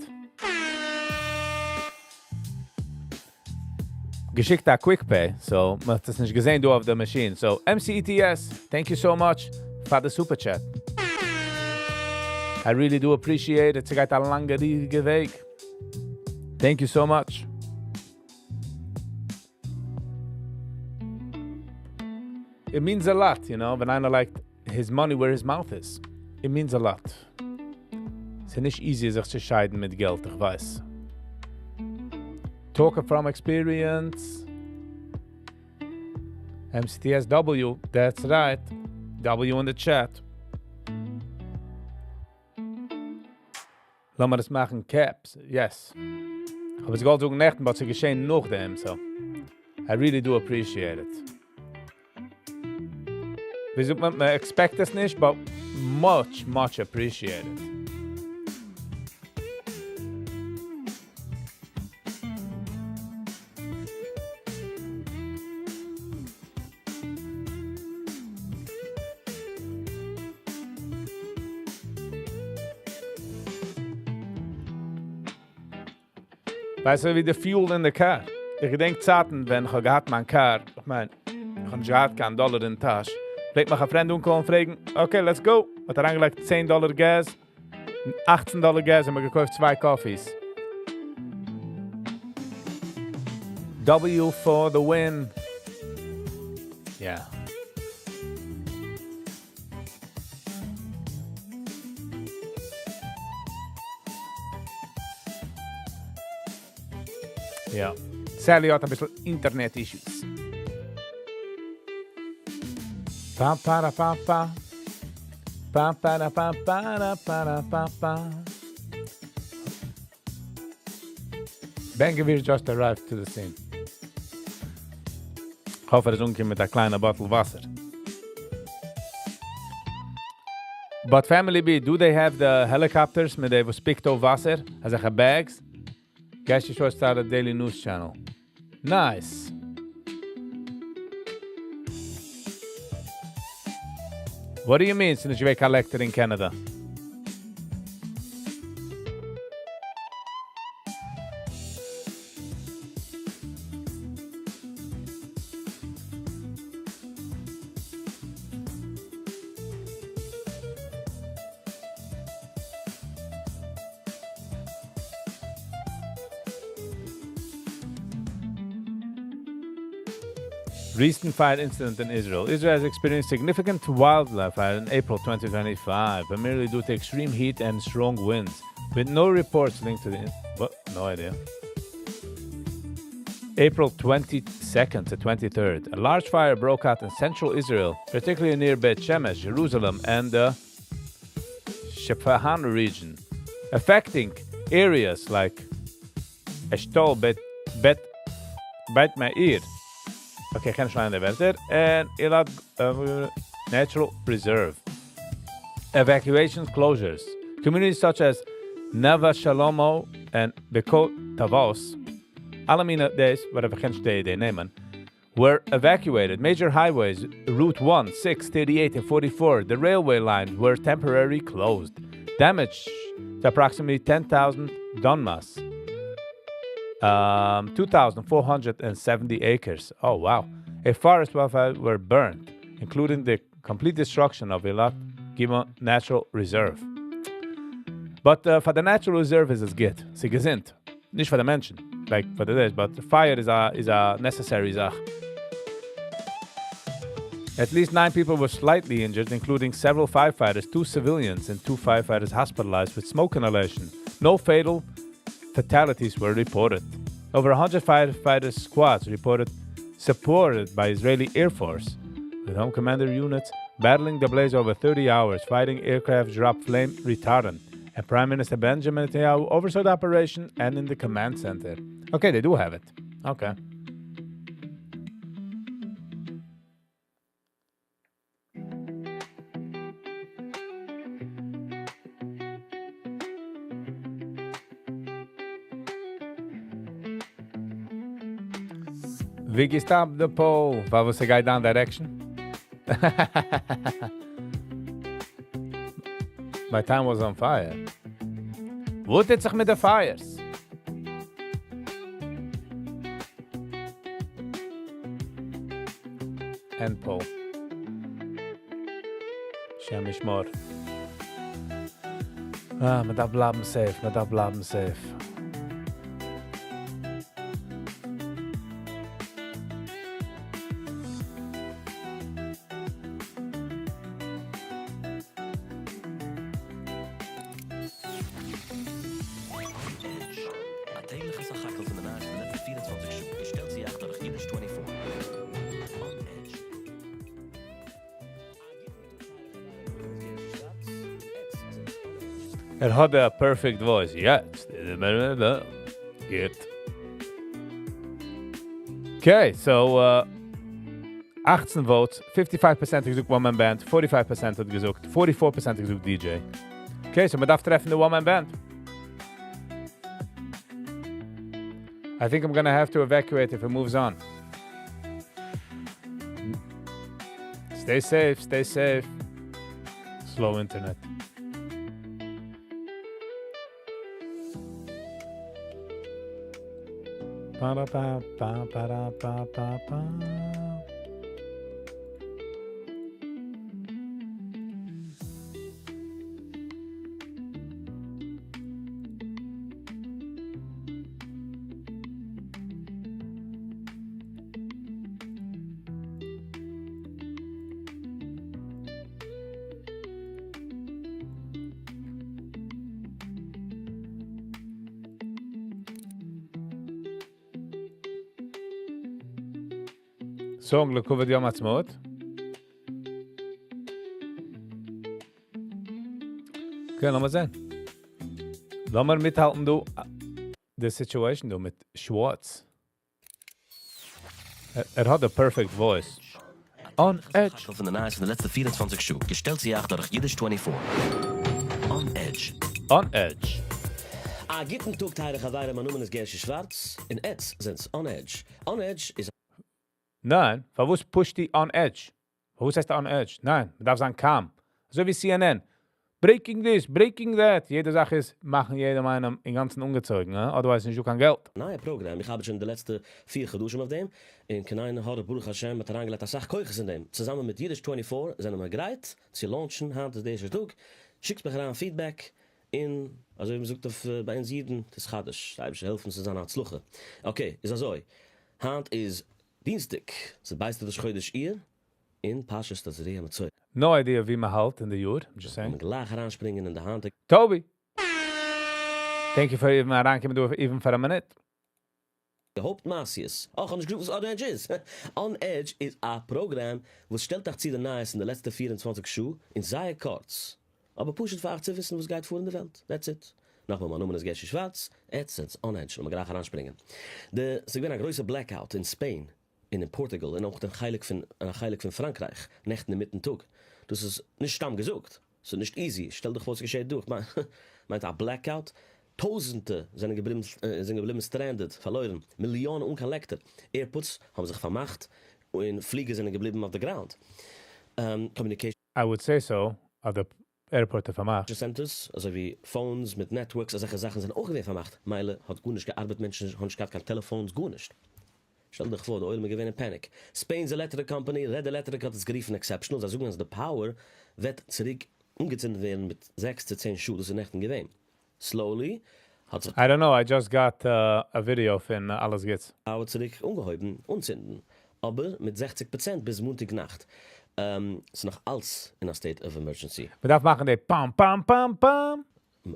Geschickt a quick pay, so man hat das nicht gesehen, du auf der Machine. So, MCETS, thank you so much for the super chat. I really do appreciate it. Es geht ein langer, riesiger Weg. Thank you so much. It means a lot, you know, when einer like his money where his mouth is. It means a lot. Es ist nicht easy, sich zu scheiden mit Geld, ich weiß. Talking from experience. MCTSW, that's right. W in the chat. Lass mal das machen, Caps, yes. Ich habe es gerade so gedacht, was geschehen nach dem, so. I really do appreciate it. Wieso man expect es nicht, but much appreciated. Weißt du, wie der Fuel in der Car? Ich denke Zeiten, wenn ich gehabt mein Car, ich meine, ich habe gehabt kein Dollar in der Tasche. Vielleicht mich ein Freund umkommen und fragen, okay, let's go. Hat angelegt $10 Gas, $18 Gas und wir gekauft 2 Coffees. W for the win. Yeah. Ja. Sally hat ein bisschen Internet-Issues. Pa para pa pa. Pa para pa para para pa pa. Ben-Gvir just arrived to the scene. Ich hoffe, er ist umgekommen mit einer kleinen Bottle Wasser. But Family B, do they have the helicopters mit der Spicto Wasser? Also bags? Guys, you should start a daily news channel. Nice. What do you mean, since you're a collector in Canada? Recent fire incident in Israel. Israel has experienced significant wildfire fire in April 2025, primarily due to extreme heat and strong winds, with no reports linked to the... What? No idea. April 22nd to 23rd, a large fire broke out in central Israel, particularly near Beit Shemesh, Jerusalem, and the Shefahan region, affecting areas like Eshtol, Bet Meir. Okay, ich kann schreien der Wörter. And Elad Natural Reserve. Evacuations closures. Communities such as Neva Shalomo and Bekot Tavos, Alamina Days, whatever they name, were evacuated. Major highways, Route 1, 6, 38, and 44, the railway lines were temporarily closed. Damage to approximately 10,000 donmas. 2,470 acres. Oh, wow. A forest wildfire were burned, including the complete destruction of Eilat Gimel Natural Reserve. But for the Natural Reserve is es geht. Sie gesinnt. Nicht for the Menschen, like for the days, but the fire is a necessary Sache. At least 9 people were slightly injured, including several firefighters, 2 civilians, and 2 firefighters hospitalized with smoke inhalation. No fatal fatalities were reported. Over 100 firefighter squads supported by Israeli Air Force, with home commander units battling the blaze over 30 hours, fighting aircraft drop flame retardant, and Prime Minister Benjamin Netanyahu oversaw the operation and in the command center. Okay, they do have it. Okay. Viggy stopped the pole. What was the guy down direction? My time was on fire. Wo tut sich mit den Fires? End pole. Shem Ishmor. Man darf bleiben safe. Had a perfect voice. Yeah. Good. Okay, so 18 votes, 55% gezoekt one-man band, 45% had gezoekt, 44% gezoekt DJ. Okay, so met aftreffende one-man band. I think I'm gonna have to evacuate if it moves on. Stay safe. Slow internet. Ba-da-ba-ba-ba-ba-ba-ba. Song לכובד יום העצמאות. כן, למה זה? למה mithalten du the situation du mit Schwartz? Had a perfect voice. On edge. Van de naast van de laatste 24 show. Gesteld zich door Yiddish 24. On edge. A gitten Tag teilige Weile man noemen es Gersche Schwarz. In Eds sind's on edge. On edge is Nein, was pusht die on edge? Was heißt on edge? Nein, man darf sagen calm. So wie CNN. Breaking this, breaking that. Jede Sache ist, machen jeder meinem in ganzen ungezogen, ne? Otherwise nicht du kein Geld. Nein, Programm. Ich habe schon die letzte 4 geduschen auf dem. In Kanaine hat der Baruch Hashem mit reingelegt das Sach Keuches in dem. Zusammen mit Yiddish 24 sind wir bereit. Sie launchen hand des dieses Tag. Schickt mir gerne Feedback in, also wir sucht auf bei uns jeden, das gaat es. Da ich helfen zu seiner Sluche. Okay, ist also. Hand is Dienstag. Sie beißt das Schödisch ihr in Pashas das Rehe mit Zeug. No idea wie man halt in the Jord. I'm just saying. Mit Lager anspringen in der Hand. Toby. Thank you for even aankomen door even for a minute. The Hauptmassies. Auch an was On Edge is. On Edge is a Programm, was stellt sich zu der Nice in der letzten 24 Schuhe in sehr kurz. Aber pushet für zu wissen, was geht vor in der Welt. That's it. Nochmal, man noemen es Gesche Schwarz. Jetzt sind's On Edge. Und wir gleich anspringen. Sie gewinnen ein größer Blackout in Spain. in Portugal und auch ein Heilig von Frankreich, nächten mitten Tag. Das ist nicht stamm gesucht. So nicht easy. Stell dich vor, was geschieht durch. Meint ein Blackout. Tausende sind geblieben stranded, verloren. Millionen uncollected. Airports haben sich vermacht und Flieger sind geblieben auf the ground. Communication I would say so. At the airport of Hamas. Centers, also wie Phones mit Networks, solche Sachen sind auch gewesen vermacht. Meile hat gut nicht gearbeitet, Menschen haben gar keine Telefons, gut nicht. Stell dich vor, der Oil mit gewinnen Panic. Spain's Electric Company, Red Electric hat es geriefen exceptional, das sagen, the power wird zurück umgezündet werden mit 6 zu 10 Schuhe, das ist nicht ein Gewinn. Slowly hat sich I don't know. I just got a video von Alles geht's. Power zurück umgehäuben und zünden. Aber mit 60% bis Montagnacht. Ist noch alles in a state of emergency. Wir darf machen die pam, pam, pam, pam.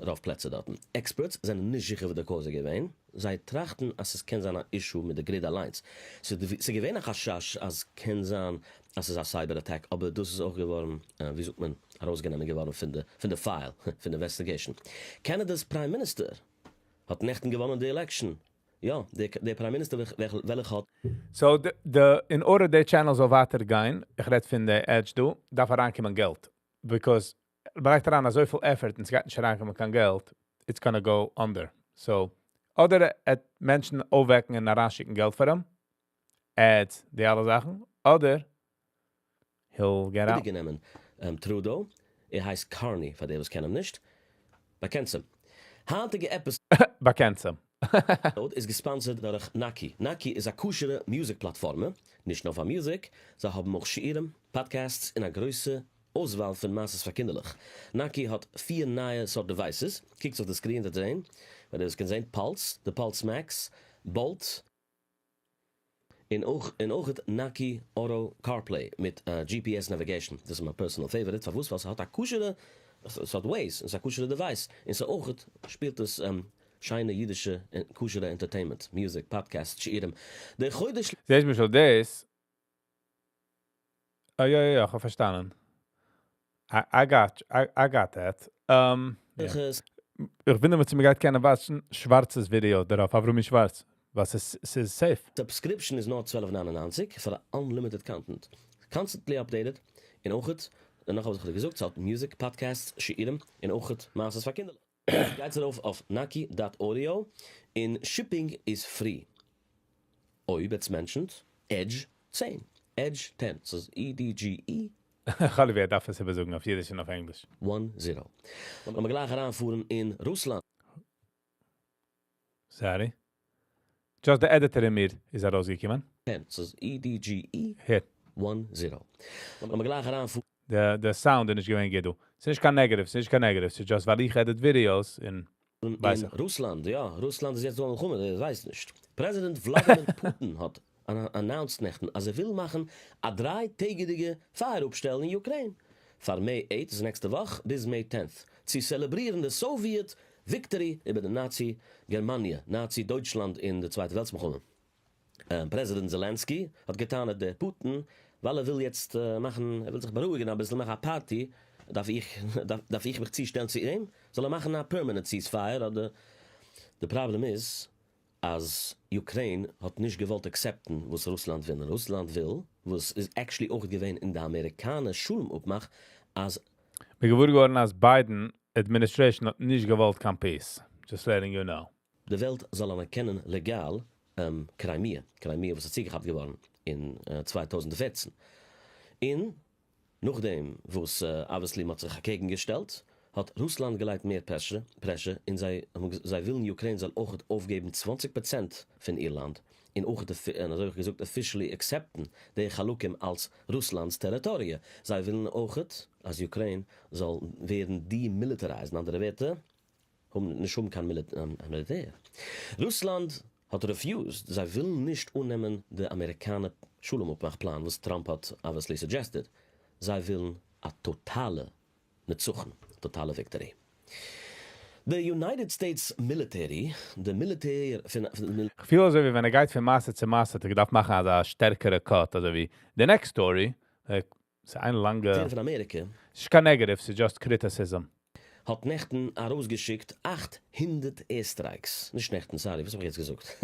Auf Plätze dort. Experts sind nicht sicher, wie der Kose gewesen. Sie trachten, als es kein sein Issue mit der Grid Alliance. Sie gewesen nach Hashash, als kein sein, als es ein Cyber-Attack, aber das ist auch geworden, wie sagt man, herausgenommen geworden von der File, von der Investigation. Kanadas Prime Minister hat nächten gewonnen die Election. Ja, der Prime Minister welch hat. So, in order the channels of weitergehen, ich red von der Edge do, darf reinkommen Geld. Because, bereicht daran, so viel Effort, und es geht nicht reinkommen kein Geld, it's gonna go under. So, oder Menschen aufwecken und nachschicken Geld für ihm, die alle Sachen, oder he'll get out. Genommen. Trudeau, heißt Carney, von dem was kennen nicht. Bekennst du. Handige Episode Bekennst ist gesponsert durch Naki. Naki ist eine kuschere Musikplattform, nicht nur für Musik, sie haben auch Schieren, Podcasts in einer größeren Auswahl von Masses für kinderlich. Naki hat 4 neue Sort Devices. Kijk auf das Screen da drin, weil das kann sein Pulse, the Pulse Max, Bolt, in auch het Naki Auto CarPlay mit GPS Navigation. Das ist mein personal favorite. Verwusst was hat eine kuschere, es hat Waze, es ist ein kuschere Device. In so auch spielt das scheine jiddische kuschere Entertainment, Music, Podcast, Schieren. Der heute Siehst mich schon das? Ja, ich habe verstanden. I got that. Ich finde, dass mir keine was schwarzes Video darauf, aber warum ist schwarz? Was ist safe? Subscription is not $12.99 for unlimited content. Constantly updated. In Ochet, danach habe ich gesagt, es hat Music, Podcasts, Schieren, in Ochet, Masters für Kinder. Geht darauf auf naki.audio. In Shipping is free. Oi, it's mentioned, Edge 10. Edge 10. So EDGE. Alle wir darf es besuchen auf Jiddisch und auf Englisch. 10. Und wir gleich heranfuhren in Russland. Sorry. Just the editor in mir ist rausgekommen. 10. So EDGE. Hier. 10. Und wir gleich heranfuhren. The sound in is going to do. Es ist kein negative, it's just weil ich edit videos in Russland, ja. Russland ist jetzt so gekommen, ich weiß nicht. Präsident Vladimir Putin hat announced nächten, als will machen, a 3-tägige Feueraufstellen in Ukraine. Von May 8, das nächste Woche, bis May 10th. Sie zelebrieren die Sowjet Victory über die Nazi-Germania, Nazi-Deutschland in der Zweiten Weltkrieg. Präsident Zelensky hat getan, dass der Putin, weil will jetzt machen, will sich beruhigen, ein bisschen machen eine Party, darf ich mich zustellen zu ihm, soll machen eine permanent ceasefire, oder the problem is, als Ukraine hat nicht gewollt akzepten, was Russland will. Russland will, was ist actually auch gewesen in der amerikanischen Schule aufmacht, als mir geworden als Biden administration hat nicht gewollt kein Peace. Just letting you know. Die Welt soll anerkennen legal Crimea, was es gehabt geworden in 2014. Nachdem, wo es obviously hat sich dagegen gestellt, hat Russland gleich mehr Pressure in sei willen Ukraine soll auch aufgeben 20% von Irland in auch gesagt officially accepten de Chalukim als Russlands Territorie. Sei willen auch als Ukraine soll werden demilitarized, andere Werte nicht kann Militär. Russland hat refused. Sei willen nicht unnehmen der amerikanische Schulumopmachplan, was Trump hat obviously suggested. Sei willen a totale victory. The United States military, the military... Ich fühle so, wie wenn geht von Masse zu Masse, ich darf machen eine stärkere Cut, also wie the next story, ist eine lange... von Amerika. Es ist kein negative, es ist just criticism. hat Nächten herausgeschickt 800 Airstrikes. Nicht Nächten, sorry, was hab ich jetzt gesagt?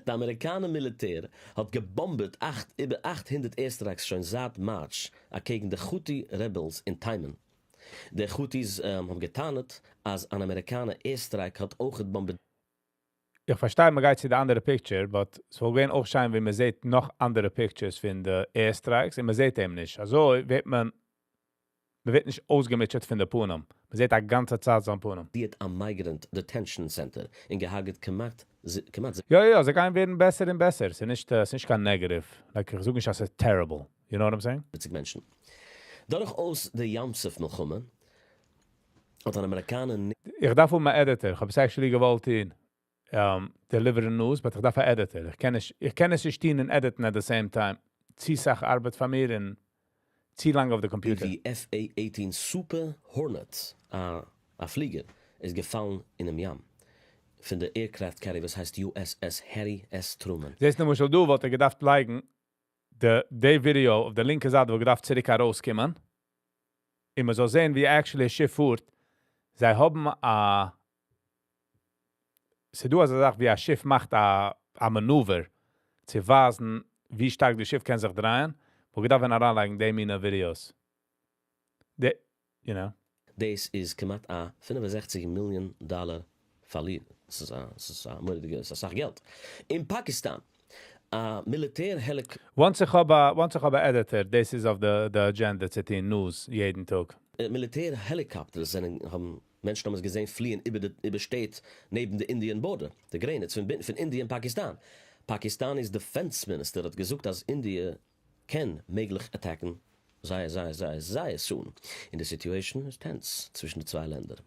Der amerikanische Militär hat gebombet über 800 Airstrikes schon seit March gegen die Houthi-Rebels in Taiman. Die Houthis haben getan, als ein amerikanischer Airstrike hat auch gebombt. Ich verstehe, man geht zu der andere Picture, but es will gehen auch scheinen, wie man sieht noch andere Pictures von den Airstrikes, und man sieht eben nicht. Also wird man wird nicht ausgemischt von der Punam. Man sieht die ganze Zeit so ein Punam. Die am Migrant Detention Center in gehaget gemacht. Ja, sie gehen werden besser und besser. Es ist nicht kein Negative. Like, ich suche nicht, als terrible. You know what I'm saying? Menschen. Dadurch aus der Yamsef noch kommen, hat ein Amerikaner... Ich darf um einen Editor. Ich habe es actually gewollt in deliver the news, but ich darf einen Editor. Ich kann es nicht in editen at the same time. Zieh-Sach Arbeit von mir und zieh lang auf der Computer. Die FA-18 Super Hornet, a Flieger, ist gefallen in einem Jam. Von der Aircraft Carrier, was heißt USS Harry S. Truman. Das ist nämlich schon du, was ich gedacht bleiben, der Video auf der linken Seite, wo gedacht zurück herauskommen, und man soll sehen, wie actually ein Schiff fuhrt. Sie haben sie du also sagt, wie ein Schiff macht a Manöver, zu wasen, wie stark das Schiff kann sich drehen, wo gedacht werden heranlegen, die meine Videos. You know. Das ist gemacht a $65 Million verliehen. Das ist ein Geld. In Pakistan, Militärhelikopter... Once ich habe Editor, this is of the agenda, that's in news, jeden Tag. Militärhelikopters haben Menschen haben es gesehen fliehen über Stadt neben der Indian Border, der Grenze von Indien und Pakistan. Pakistanis Defense Minister hat gesagt, dass Indien kann möglich attacken, sei soon. In der Situation ist tense zwischen den zwei Ländern.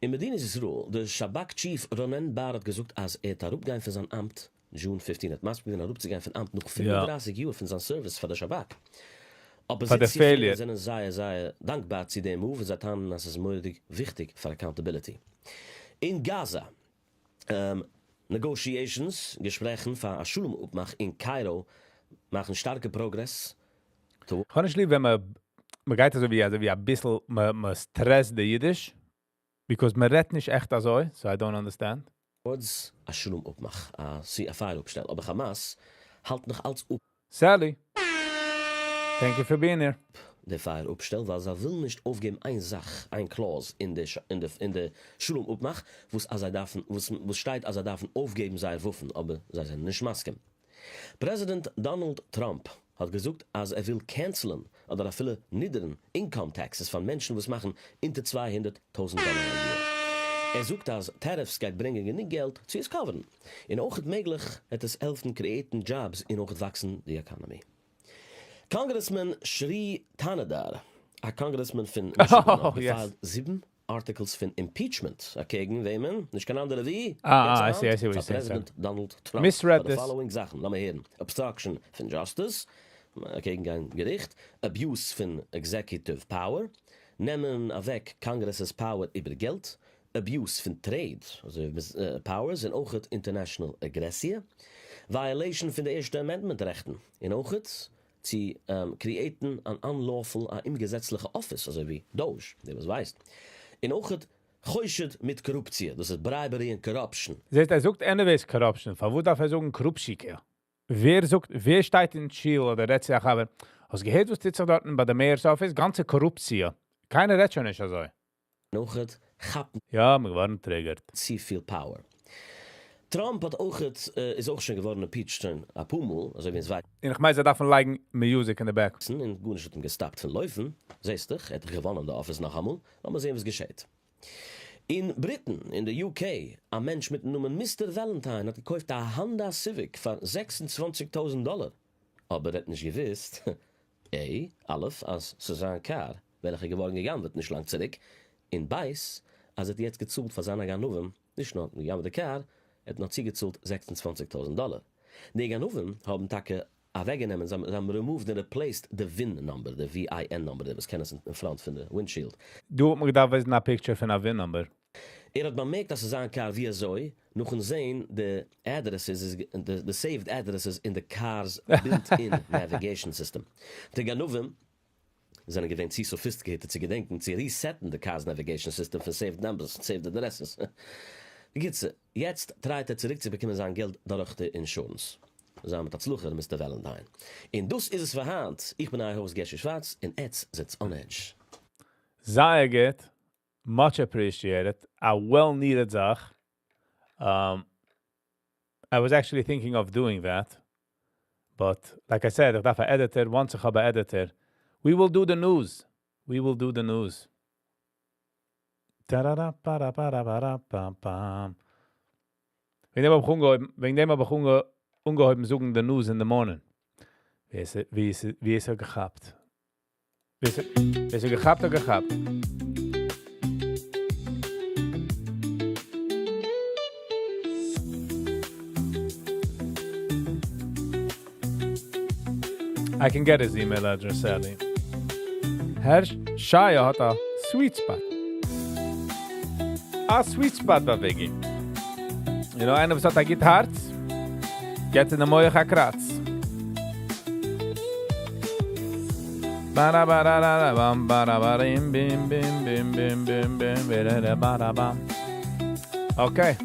In Medina ist es so, der Shabak-Chief Ronen Bar hat gesagt, als herabgehen für sein Amt, June 15, hat Maßbeginn herabzugehen für ein Amt, noch 35 Jahre für sein Service für der Shabak. Aber sie sind sehr dankbar zu dem Move, sie haben, dass es möglich wichtig für Accountability. In Gaza, Negotiations, Gesprächen für eine Schulumupmach in Kairo machen starke Progress. Honestly, wenn man geht also wie ein bisschen, man stresst die Yiddish, because man redt nicht echt so I don't understand. Words, a Schulumupmach, a Fire aufstellen. Aber Hamas halt noch als up. Sally, thank you for being here. Der Fire aufstellen, weil sie will nicht aufgeben ein Clause in der Schulumupmach, wo steht, als darf aufgeben seine Waffen, aber sie sind nicht Masken. Präsident Donald Trump hat gesagt, als will canceln oder viele niederen Income Taxes von Menschen, die machen unter $200,000 a Jahr. Sucht, als Tariffs geht bringen genug Geld zu es coveren. In auch möglich hat es helfen createn Jobs in auch wachsen die Economy. Congressman Shri Tanadar, a Congressman von Michigan, 7 Articles von Impeachment gegen wem? Nicht kein anderer wie? I see what you're saying. President Donald Trump. Misread the this. following Sachen. Lass mal hören. Obstruction von Justice, gegen ein Gericht. Abuse von Executive Power. Nehmen weg Congress's Power über Geld. Abuse von Trade, also Powers, und auch International Aggression. Violation von der Ersten Amendment-Rechten. In auch sie createn an unlawful, im gesetzlichen Office, also wie Doge, der was weiß. In auch geuscht mit Korruption, das ist Bribery and Corruption. Sucht anyways Corruption, von wo darf sagen Korruption? Wer steht in Chile oder redet sich aber, als gehört, was jetzt dort bei der Mayor's Office, ganze Korruption. Keine redet schon nicht so. Noch ja, wir waren triggert. Sie viel Power. Trump hat auch ist auch schon geworden impeached a Pumel, also wenn es weiter. Und ich meine, sie davon liegen Music in the back. In Gunisch hat ihm gestoppt von Läufen, siehst du, hat gewonnen in der Office nach einmal, aber mal sehen, was geschieht. In Britain, in der UK, ein Mensch mit dem Namen Mr. Valentine hat gekauft eine Honda Civic für $26,000. Aber er hat nicht gewusst, alles als Susanne Carr, welche geworden gegangen wird, nicht lang zurück, in Beiß, als er jetzt gezahlt für seine Ganoven, nicht nur gegangen der Carr, hat noch sie gezahlt $26,000. Die Ganoven haben Tage weggenommen, sie haben removed and replaced the VIN-Number, the VIN-Number, das kennen sie in Front von der Windshield. Du hast mir gedacht, was ist eine Picture von einer VIN-Number? Hat bemerkt, dass seine Car wie soll, noch sehen, the saved addresses in the car's built-in navigation system. Die Ganoven sind gewähnt sie sophisticated zu gedenken, sie resetten the cars navigation system für saved numbers, saved addresses. Wie geht's? Jetzt treibt zurück zu bekommen sein Geld durch die Insurance. Samen met dat slucher, Mr. Valentine. In dus is es verhaand. Ich bin ein Host Gesche Schwarz, in Eds sitzt on edge. Sehr good. Much appreciated. A well-needed Zach. I was actually thinking of doing that. But, like I said, if I editor, once I have an editor, we will do the news. We will do the news. Wegen dem habe ich ungeheuben suchen the news in the morning. Wie ist er gehabt? Wie ist er gehabt oder gehabt? I can get his email address, Sally. Herr Shaya hat a sweet spot. A sweet spot bei Viggy. You know, einer was hat a git Herz, geht in a moje kratz. Ba-da-ba-da-da-bam, ba-da-ba-dim, bim, bim, bim, bim, bim, bim, ba-da-ba-da-bam. Okay.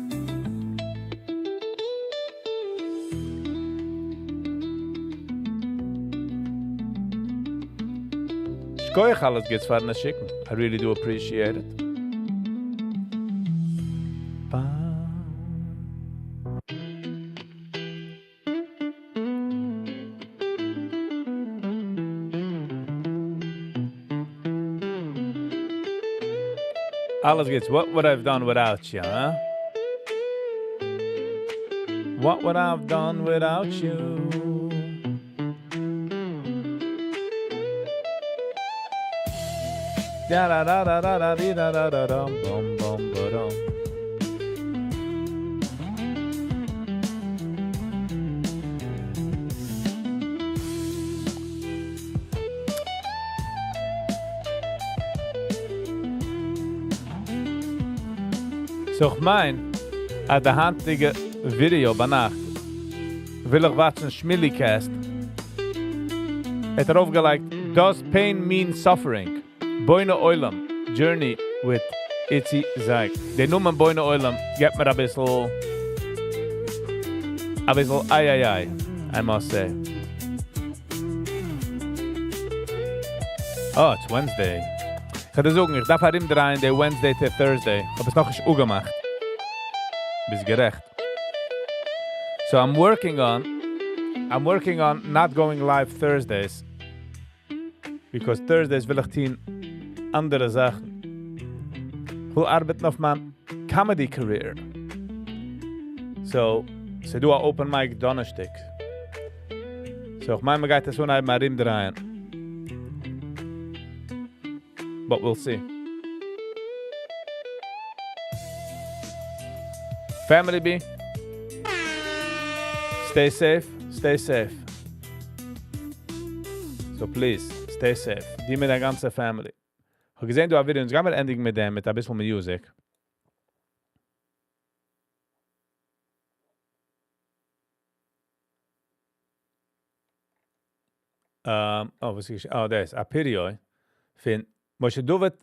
Goeie alles gets for na schicken. I really do appreciate it. Alles gets what would I've done without you, huh? What would I've done without you? Da da da da da da da da da da bum bum ba-dum. So ich mein, at der handige Video bei Nacht will ich watchen Schmillicast. Het aufgelegt, does pain mean suffering? Boine Oilam, Journey with Itzy Zag. Die Nummer Boine Oilam gibt mir ein bisschen ai, I must say. Oh, it's Wednesday. Ich hatte sagen, ich darf herim drehen, der Wednesday to Thursday. Ich habe es noch nicht gemacht. Bis gerecht. So I'm working on not going live Thursdays. Because Thursdays will ich tun andere Sachen. Ich will arbeiten auf meinem Comedy Career. So do a open mic Donnerstag. So ich meine, man geht das so nach herim drehen. But we'll see. Family B, stay safe. So please, stay safe. Die mit der ganzen Family. Ich habe gesehen, du hast Videos, gehen wir endlich mit dem, mit ein bisschen Musik. Was ist das? Oh, das ist ein Period. Fin, Moshe Duvet,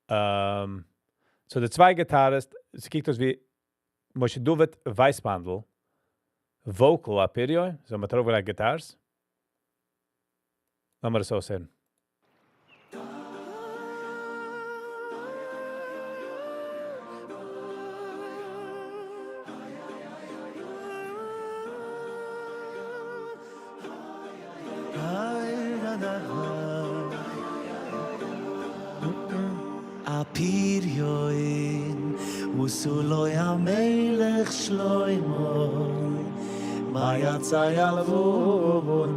so der zwei Gitarrist, es kickt uns wie Moshe Duvet Weißbandel, Vocal a Period, so mit drauf Guitars. Lass mal das so sehen. Pirioin Usuloy HaMelech Shloimoy Ma yatzai alvunoi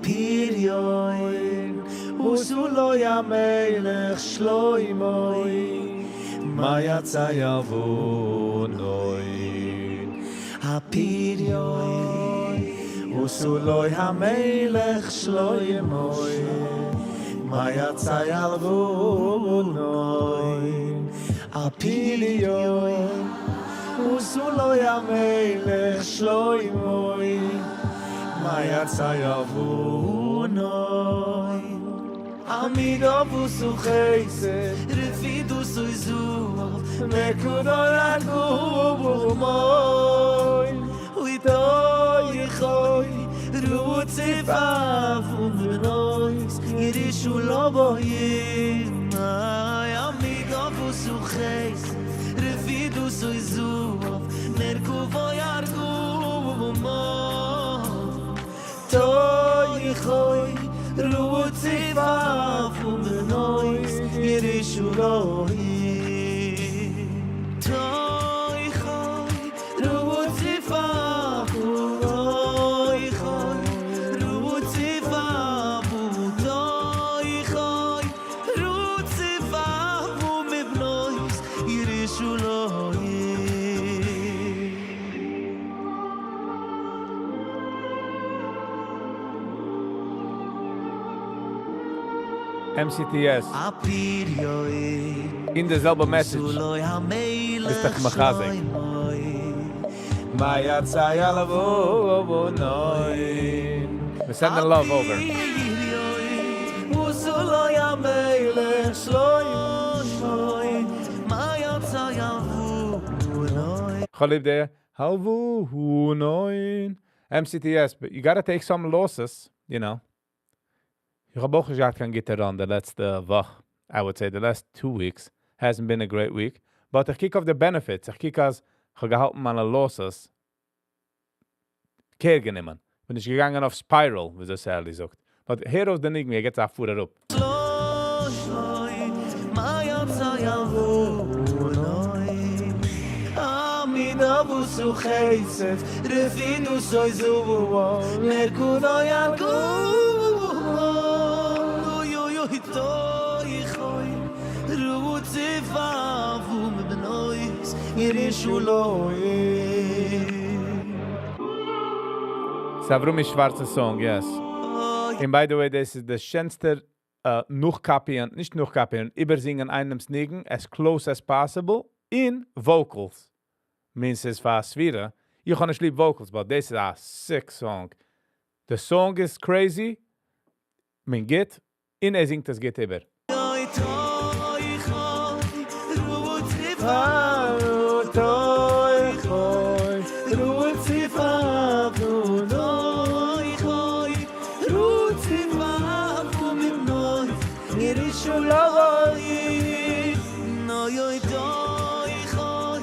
Pirioin Usuloy HaMelech Shloimoy Ma yatzai alvunoi Pirioin Usuloy HaMelech Shloimoy Ma yatzai alvunoi Pirioin Usuloy HaMelech Shloimoy Ma yatzai alvunoi noi Amido busu chese Refidu sui zuov Mekudo yagu moi Uitoi choi Rutsi favum benois Irishu loboyim Amido busu chese Refidu sui zuov Merkuvo yargu moi Toi choi Rutsi favum benois Irishu loboyim Toi choi Rutsi favum Toi choi Rutsi favum Toi choi Rutsi favum benois Irishu loboyim MCTS. In dezelfde message. Is toch machazek? Maya tsaya lavo noi We're sending love over. Usulo ya meile shloy Maya tsaya noi Cholib there. Halvu hu noin. MCTS, but you gotta take some losses, you know. Ich habe auch gesagt, kann get around the letzte Woche. I would say the last 2 weeks hasn't been a great week. But ich kick auf the benefits. Ich kick als ich habe gehalten meine losses. Kehr genommen. Bin ich gegangen auf Spiral, wie so Sally sagt. But here of the nigme, ich geht's auch vor up. Maya tsaya noi Amina busu chesed Refidu soy zuvo Merkudo yargu Toi choi Rutsi favum benois Irishu Savrumi schwarze song, yes. And by the way, this is the schönste Nuchkapieren, nicht Nuchkapieren, übersingen einem Snigen as close as possible in vocals. Means it's fast wieder. You can sleep vocals, but this is a sick song. The song is crazy. Min git in singt das geht über. Toi choi Rutsi Toi choi, Rutsi favum Toi choi Rutsi favum benois Irishu loboyim Noi toi choi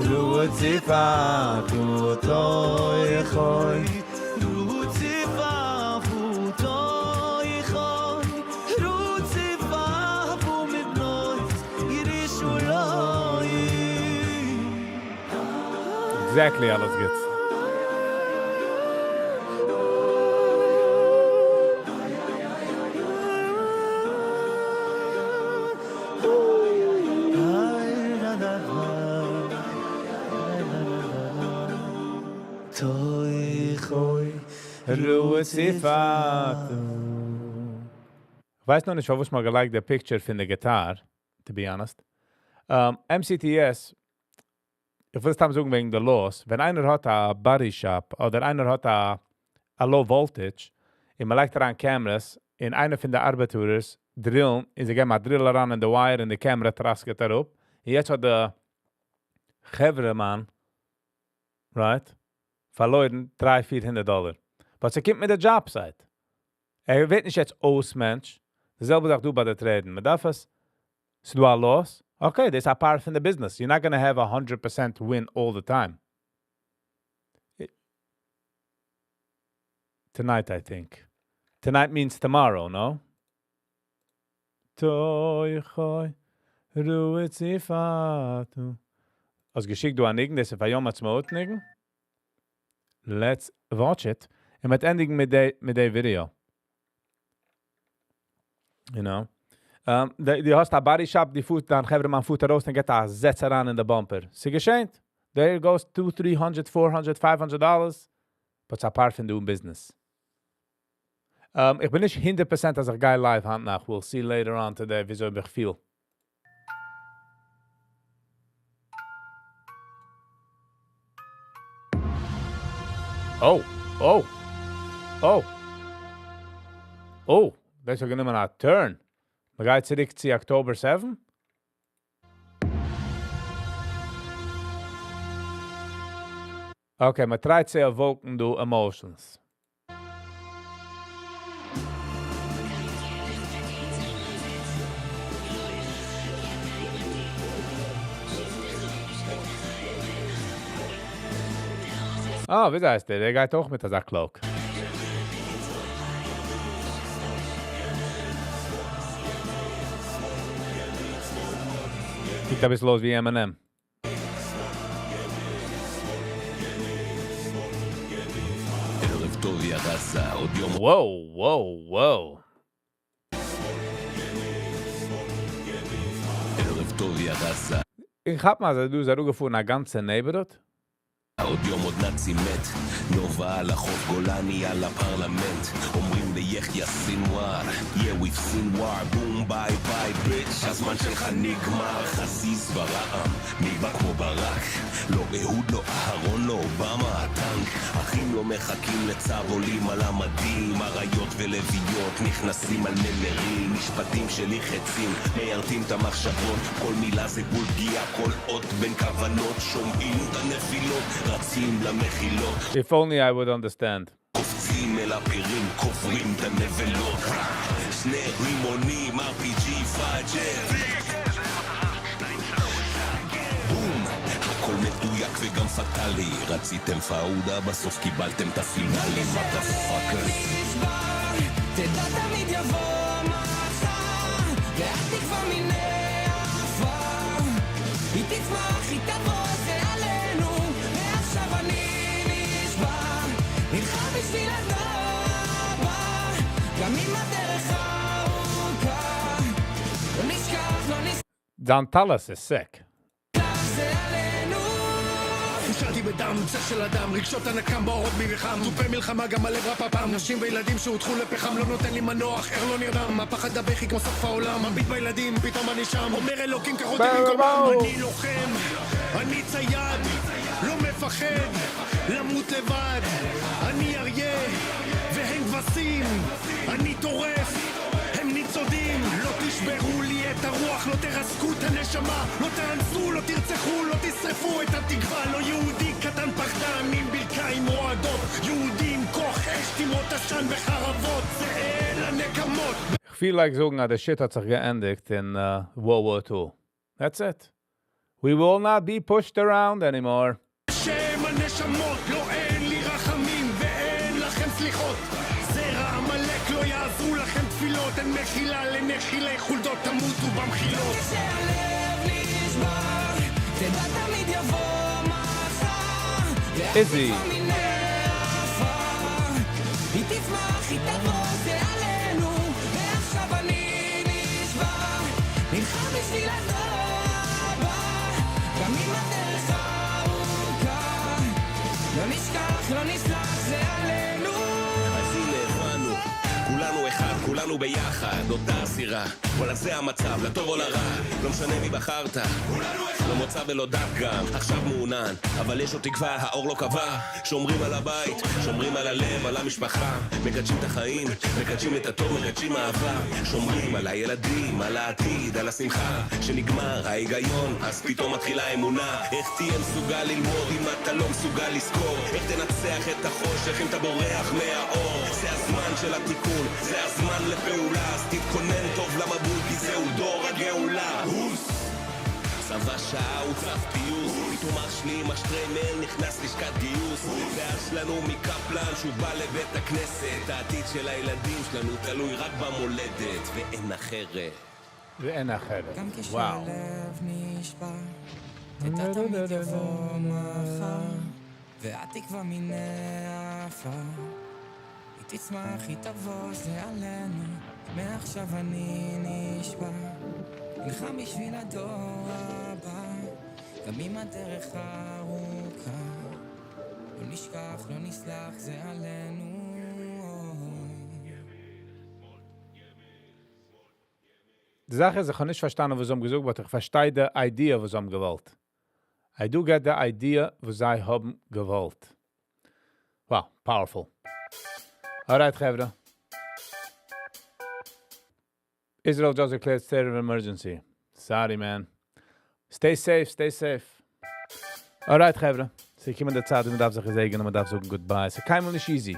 Rutsi favum toi choi. Rutsi favum Toi choi Rutsi favum benois Irishu loboyim Exactly alles geht's. Toi choi Rutsi favum. Ich weiß noch nicht, warum ich mal geliked der Picture von der Gitarre, to be honest. MCTS, ich will es dann sagen wegen der Los, wenn einer hat a Body Shop oder einer hat a Low Voltage, und man legt daran Cameras, in einer von der Arbeiters drillen, und sie geben a Drill ran in der Wire, und die Kamera trasket darauf. Und jetzt hat der Chevre-Mann, right, verloren $300-400. Was sie kommt mit der Jobsite. Wird nicht jetzt Mensch. Dasselbe sagt du bei der Treden. Man darf es du a loss. Okay, das ist a part from the business. You're not going to have 100% win all the time. Tonight, I think. Tonight means tomorrow, no? Toi choi, ruhe zifatu. Als geschickt du an Nigen, das ist ein Jom Atzmaut Nigen. Let's watch it. Und mit ending mit der Video. You know? Die hast a body shop, die Foot, dann geben man Foot raus, dann geht a Setzer an in der Bumper. Sie geschenkt. There goes $200, $300, $400, $500. But it's a part von doing business. Ich bin nicht 100% als ich geil live hand nach. We'll see later on today, wieso ich viel. Oh. Oh, das ist genommen ein Turn. Man geht zurück zu October 7. Okay, man tries zu evoken die emotions. Ah, wie heißt der? Der geht auch mit der Sacklock. Sieht ein bisschen los wie Eminem. Wow, wow, wow. Ich hab mal du so gefunden, eine ganze Neighborhood. עוד יום עוד נאצי מת, נובה על החוף גולני על הפרלמנט אומרים ליחיא סינואר, yeah we've seen war, boom bye bye bitch הזמן שלך נגמר, חזיז ברעם, נראה כמו ברק לא אהוד, לא אהרון, לא אובמה, הטנק אחים לא מחכים לצו, עולים על המדים אריות ולוויות, נכנסים על נמרים משפטים שלי חצים, מיירתים את המחשבות כל מילה זה בול פגיעה, כל אות בין כוונות שומעים את הנפילות רצים למחילות If only I would understand. קופצים אל הפירים, קוברים את הנבלות שני רימונים, RPG, פאג'ר בום, הכל מדויק וגם פטלי רציתם פאודה, בסוף קיבלתם את הפינאלי מטאפאקר תדע תמיד יבוא מחר ואת תקווה מיני עפר היא תצמח, היא תבוא, זה עלינו מעכשיו אני נשבע נלחם בשביל הדור הבא גם אם הדרך ארוכה לא נשכח, לא נשכח Don Tallis is sick. זה עלינו חושרתי בדם, צח של אדם, רגשות הנקם באורות מלחם תופי מלחמה גם הלב רפה פעם נשים וילדים שהודחו לפחם לא נותן לי מנוח, ער לא נרדם הפחד הבכי כמו סוף העולם מביט בילדים, פתאום אני שם אומר אלוקים קח אותי במקומם אני לוחם, אני צייד לא מפחד למות לבד אני אריה והם כבשים אני טורף הם ניצודים לא תשברו לי את הרוח לא תרסקו את הנשמה לא תאנסו, לא תרצחו, לא תשרפו את התקווה לא יהודי קטן פחדן עם ברכיים רועדות יהודי עם כוח אש תמרות עשן וחרבות זה אל הנקמות Ich feel like sagen, the shit hat sich geendigt in World War II. That's it. We will not be pushed around anymore. שם הנשמות לא אין לי רחמים ואין לכם סליחות זרע עמלק לא יעזרו לכם תפילות אין מחילה לנחילי חולדות תמותו במחילות שהלב נשבר תדע תמיד יבוא מחר Izzy. היא תצמח, היא תבוא, זה עלינו ועכשיו אני נשבר נלחם בשביל הדור הבא גם אם הדרך ארוכה לא נשכח, לא נסלח, זה עלינו אז הנה הבנו, כולנו אחד, כולנו ביחד, אותה הסירה וואלה זה המצב, לטוב או לרע לא משנה מי בחרת לא מוצא ולא דת גם, עכשיו מעונן אבל יש עוד תקווה, האור לא קבע שומרים על הבית, שומרים על הלב, על המשפחה מקדשים את החיים, מקדשים את הטוב, מקדשים אהבה שומרים על הילדים, על העתיד, על השמחה שנגמר ההיגיון, אז פתאום מתחילה אמונה איך תהיה מסוגל ללמוד אם אתה לא מסוגל לזכור איך תנצח את החושך אם אתה בורח מהאור זה הזמן של התיקון, זה הזמן לפעולה אז תתכונן טוב למבול כי זהו דור הגאולה צבא שעה הוא צף פיוס פתאום אח שלי עם השטריימל נכנס לשכת גיוס ואח שלנו מקפלן שהוא בא לבית הכנסת העתיד של הילדים שלנו תלוי רק במולדת ואין אחרת ואין אחרת. גם וואו. כשהלב נשבר תדע תמיד יבוא מחר והתקווה מיני עפר היא תצמח, היא תבוא, זה עלינו מעכשיו אני נשבע נלחם בשביל הדור הבא גם אם הדרך ארוכה לא נשכח, לא נסלח, זה עלינו Die Sache ist, ich habe nicht verstanden, was sie haben gesagt, aber ich verstehe die Idee, was sie haben gewollt. I do get the idea, was sie haben gewollt. Wow, powerful. Alright, Chevra. Israel just declared state of emergency. Sorry, man. Stay safe, stay safe. All right, Chevra. So, ich komme in der Zeit, und man darf sich sagen, und man darf sagen goodbye. So, kein Mal nicht easy.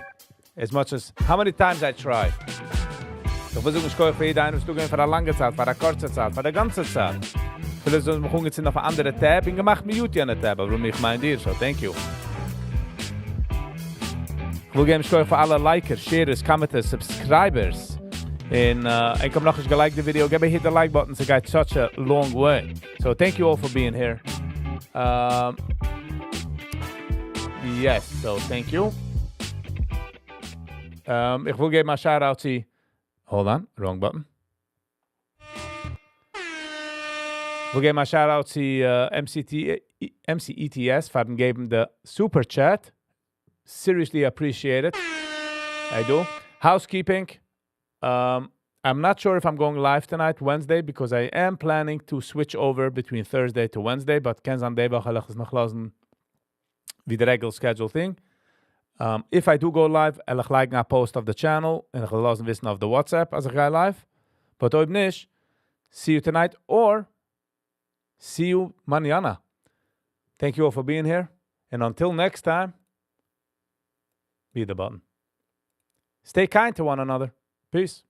As much as, how many times I try. So, versuche ich für jeder einen, was du gehen für eine lange Zeit, für eine kurze Zeit, für eine ganze Zeit. Vielleicht sollen wir jetzt auf eine andere Tab, und gemacht mir gut an der Tab, aber ich meine dir, so, thank you. Ich will geben für alle Likers, Sharers, Commenters, Subscribers. And ik heb nog eens geliked the video. Give me hit the like button. It's got such a long way. So thank you all for being here. Yes, so thank you. Ik wil geven een shout-out to... Hold on, wrong button. Ik wil geven een shout-out to MCETS voor het geven de super chat. Seriously appreciate it. I do. Housekeeping. I'm not sure if I'm going live tonight, Wednesday, because I am planning to switch over between Thursday to Wednesday, but Ken's on day is nog lassen wie the regular schedule thing. If I do go live, I'll gleich a post of the channel, and I'll lassen wissen of the WhatsApp as I go live. But ob nicht, see you tonight, or see you mañana. Thank you all for being here, and until next time, be the button. Stay kind to one another. Peace.